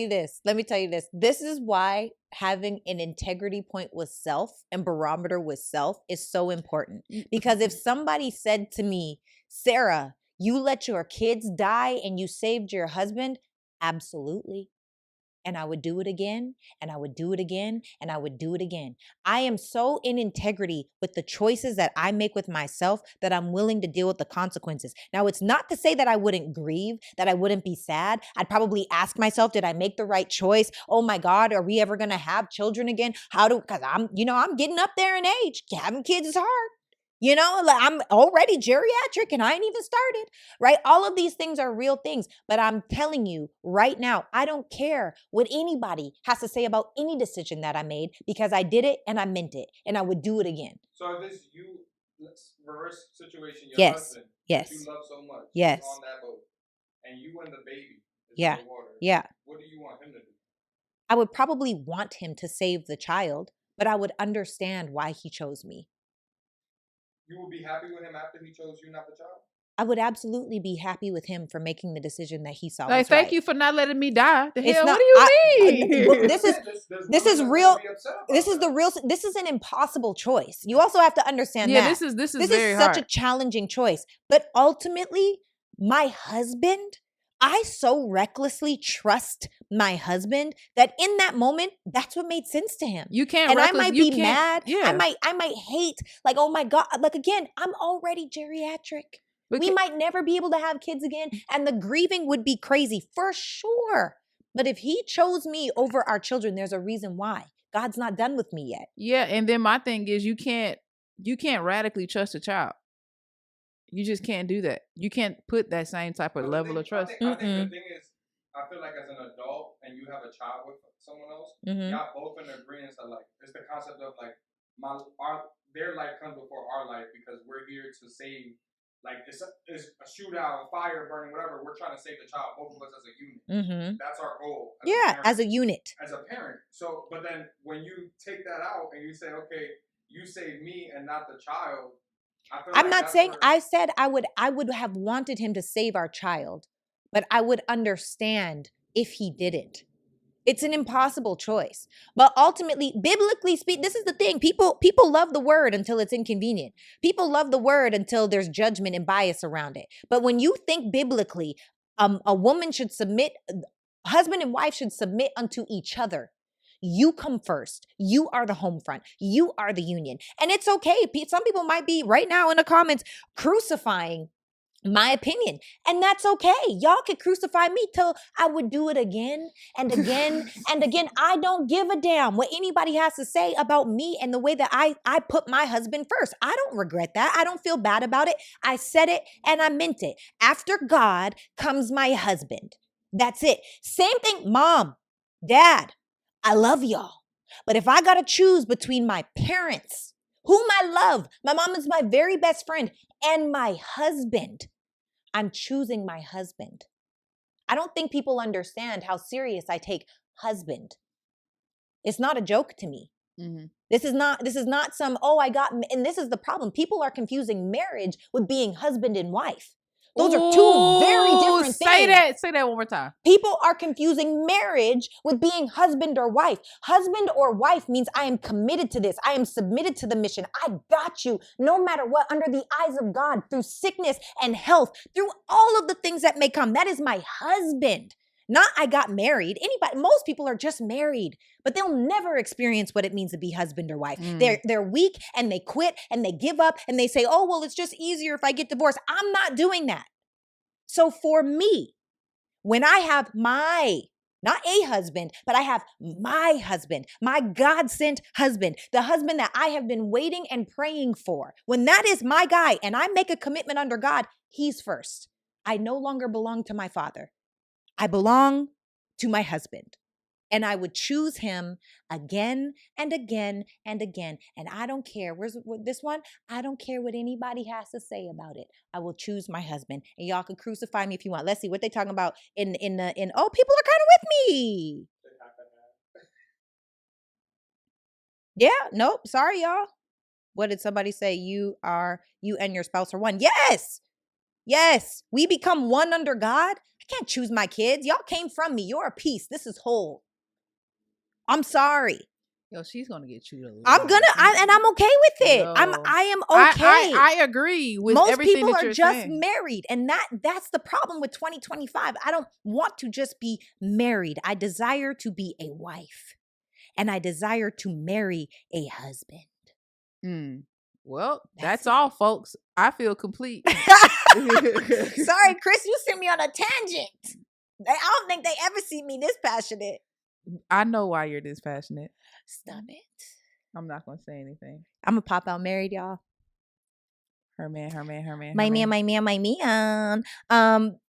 you this. This is why having an integrity point with self and barometer with self is so important. Because if somebody said to me, Sarah, you let your kids die and you saved your husband, absolutely. And I would do it again, and I would do it again, and I would do it again. I am so in integrity with the choices that I make with myself that I'm willing to deal with the consequences. Now, it's not to say that I wouldn't grieve, that I wouldn't be sad. I'd probably ask myself, did I make the right choice? Oh my God, are we ever going to have children again? Because I'm getting up there in age. Having kids is hard. Like I'm already geriatric and I ain't even started, right? All of these things are real things, but I'm telling you right now, I don't care what anybody has to say about any decision that I made because I did it and I meant it and I would do it again. So if it's you, reverse situation, your husband, that you love so much, he's on that boat, and you and the baby is in the water, what do you want him to do? I would probably want him to save the child, but I would understand why he chose me. You would be happy with him after he chose you, not the child? I would absolutely be happy with him for making the decision that he saw. Like, thank you for not letting me die. The hell, what do you mean? This is real. This is an impossible choice. You also have to understand that. This is such hard. a challenging choice. But ultimately, my husband, I so recklessly trust my husband that in that moment, that's what made sense to him. You can't, and I might be mad. Yeah. I might hate. Like, oh my God. Like, again, I'm already geriatric. We might never be able to have kids again, and the grieving would be crazy for sure. But if he chose me over our children, there's a reason why. God's not done with me yet. Yeah, and then my thing is you can't radically trust a child. You just can't do that. You can't put that same type of level of trust. I think the thing is, I feel like as an adult and you have a child with someone else, y'all both in agreement that like it's the concept of like their life comes before our life because we're here to save. Like it's a shootout, a fire burning, whatever. We're trying to save the child, both of us as a unit. That's our goal. As a unit. As a parent. So, but then when you take that out and you say, okay, you save me and not the child. I'm not saying, I said I would have wanted him to save our child, but I would understand if he didn't. It's an impossible choice. But ultimately, biblically speaking, this is the thing. People love the word until it's inconvenient. People love the word until there's judgment and bias around it. But when you think biblically, a woman should submit, husband and wife should submit unto each other. You come first. You are the home front. You are the union. And it's okay. Some people might be right now in the comments crucifying my opinion. And that's okay. Y'all could crucify me till I would do it again and again and again. I don't give a damn what anybody has to say about me and the way that I put my husband first. I don't regret that. I don't feel bad about it. I said it and I meant it. After God comes my husband. That's it. Same thing, mom, dad. I love y'all. But if I got to choose between my parents, whom I love, my mom is my very best friend, and my husband, I'm choosing my husband. I don't think people understand how serious I take husband. It's not a joke to me. Mm-hmm. This is not some, and this is the problem. People are confusing marriage with being husband and wife. Those are two very different things. Say that one more time. People are confusing marriage with being husband or wife. Husband or wife means I am committed to this. I am submitted to the mission. I got you no matter what, under the eyes of God, through sickness and health, through all of the things that may come. That is my husband. Not I got married. Most people are just married, but they'll never experience what it means to be husband or wife. They're weak and they quit and they give up and they say, oh, well, it's just easier if I get divorced. I'm not doing that. So for me, when I have not a husband, but I have my husband, my God-sent husband, the husband that I have been waiting and praying for, when that is my guy and I make a commitment under God, he's first. I no longer belong to my father. I belong to my husband. And I would choose him again and again and again. And I don't care. Where's this one? I don't care what anybody has to say about it. I will choose my husband. And y'all can crucify me if you want. Let's see what they talking about oh, people are kind of with me. Yeah, nope. Sorry, y'all. What did somebody say? You and your spouse are one. Yes. Yes. We become one under God. I can't choose my kids. Y'all came from me. You're a piece. This is whole. I'm sorry. Yo, she's gonna get chewed a lot. I'm okay with it. Yo, I am okay. I agree with most everything people that are you're just saying. Married, and that's the problem with 2025. I don't want to just be married. I desire to be a wife, and I desire to marry a husband. Well, that's all, folks. I feel complete. Sorry, Chris, you sent me on a tangent. I don't think they ever see me this passionate. I know why you're this passionate. Stop it. I'm not going to say anything. I'm going to pop out married, y'all. Her man. My man.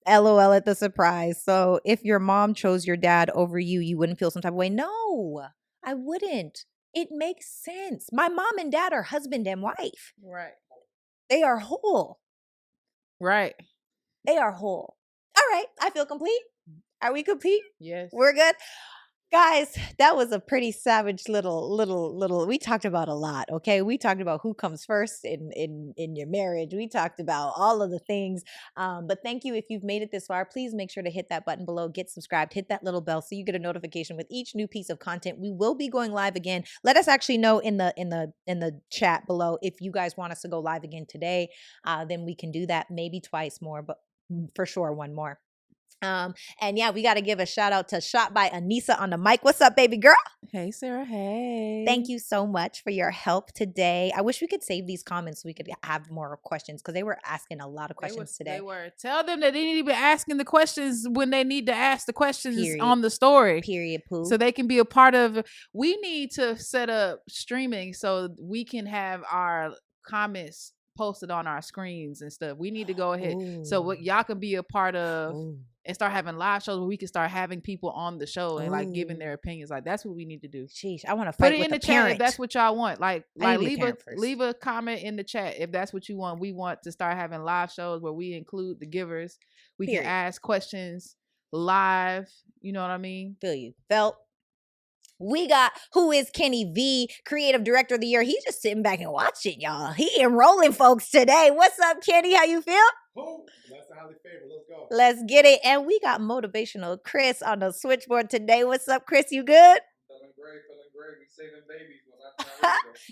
LOL at the surprise. So if your mom chose your dad over you, you wouldn't feel some type of way? No, I wouldn't. It makes sense. My mom and dad are husband and wife. Right. They are whole. Right. They are whole. All right. I feel complete. Are we complete? Yes. We're good. Guys, that was a pretty savage little, we talked about a lot, okay? We talked about who comes first in your marriage. We talked about all of the things. But thank you if you've made it this far. Please make sure to hit that button below, get subscribed, hit that little bell so you get a notification with each new piece of content. We will be going live again. Let us actually know in the chat below if you guys want us to go live again today. Then we can do that, maybe twice more, but for sure one more. And yeah, we got to give a shout out to Shot by Anissa on the mic. What's up, baby girl? Hey, Sarah. Hey. Thank you so much for your help today. I wish we could save these comments so we could have more questions because they were asking a lot of questions today. They were. Tell them that they need to be asking the questions when they need to ask the questions Period. On the story. Period, poo. So they can be a part of. We need to set up streaming so we can have our comments posted on our screens and stuff. We need to go ahead. Ooh. So what y'all can be a part of. Ooh. And start having live shows where we can start having people on the show and like giving their opinions. Like that's what we need to do. Sheesh, I want to fight Put it with in the parent. chat if that's what y'all want. Like leave a comment in the chat if that's what you want. We want to start having live shows where we include the givers. We can ask questions live. You know what I mean? Feel you. Felt. We got Who is Kenny V, Creative Director of the Year. He's just sitting back and watching, y'all. He enrolling folks today. What's up, Kenny? How you feel? Oh, that's a highly favored. Let's go. Let's get it. And we got Motivational Chris on the switchboard today. What's up, Chris? You good? Feeling great. We saving babies.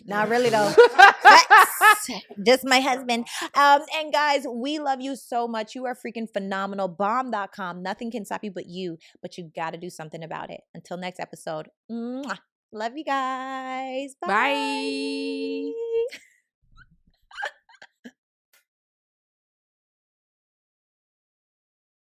Not really though. Facts. Just my husband. And guys, we love you so much. You are freaking phenomenal. Bomb.com. Nothing can stop you but you got to do something about it. Until next episode. Mwah. Love you guys. Bye. Bye.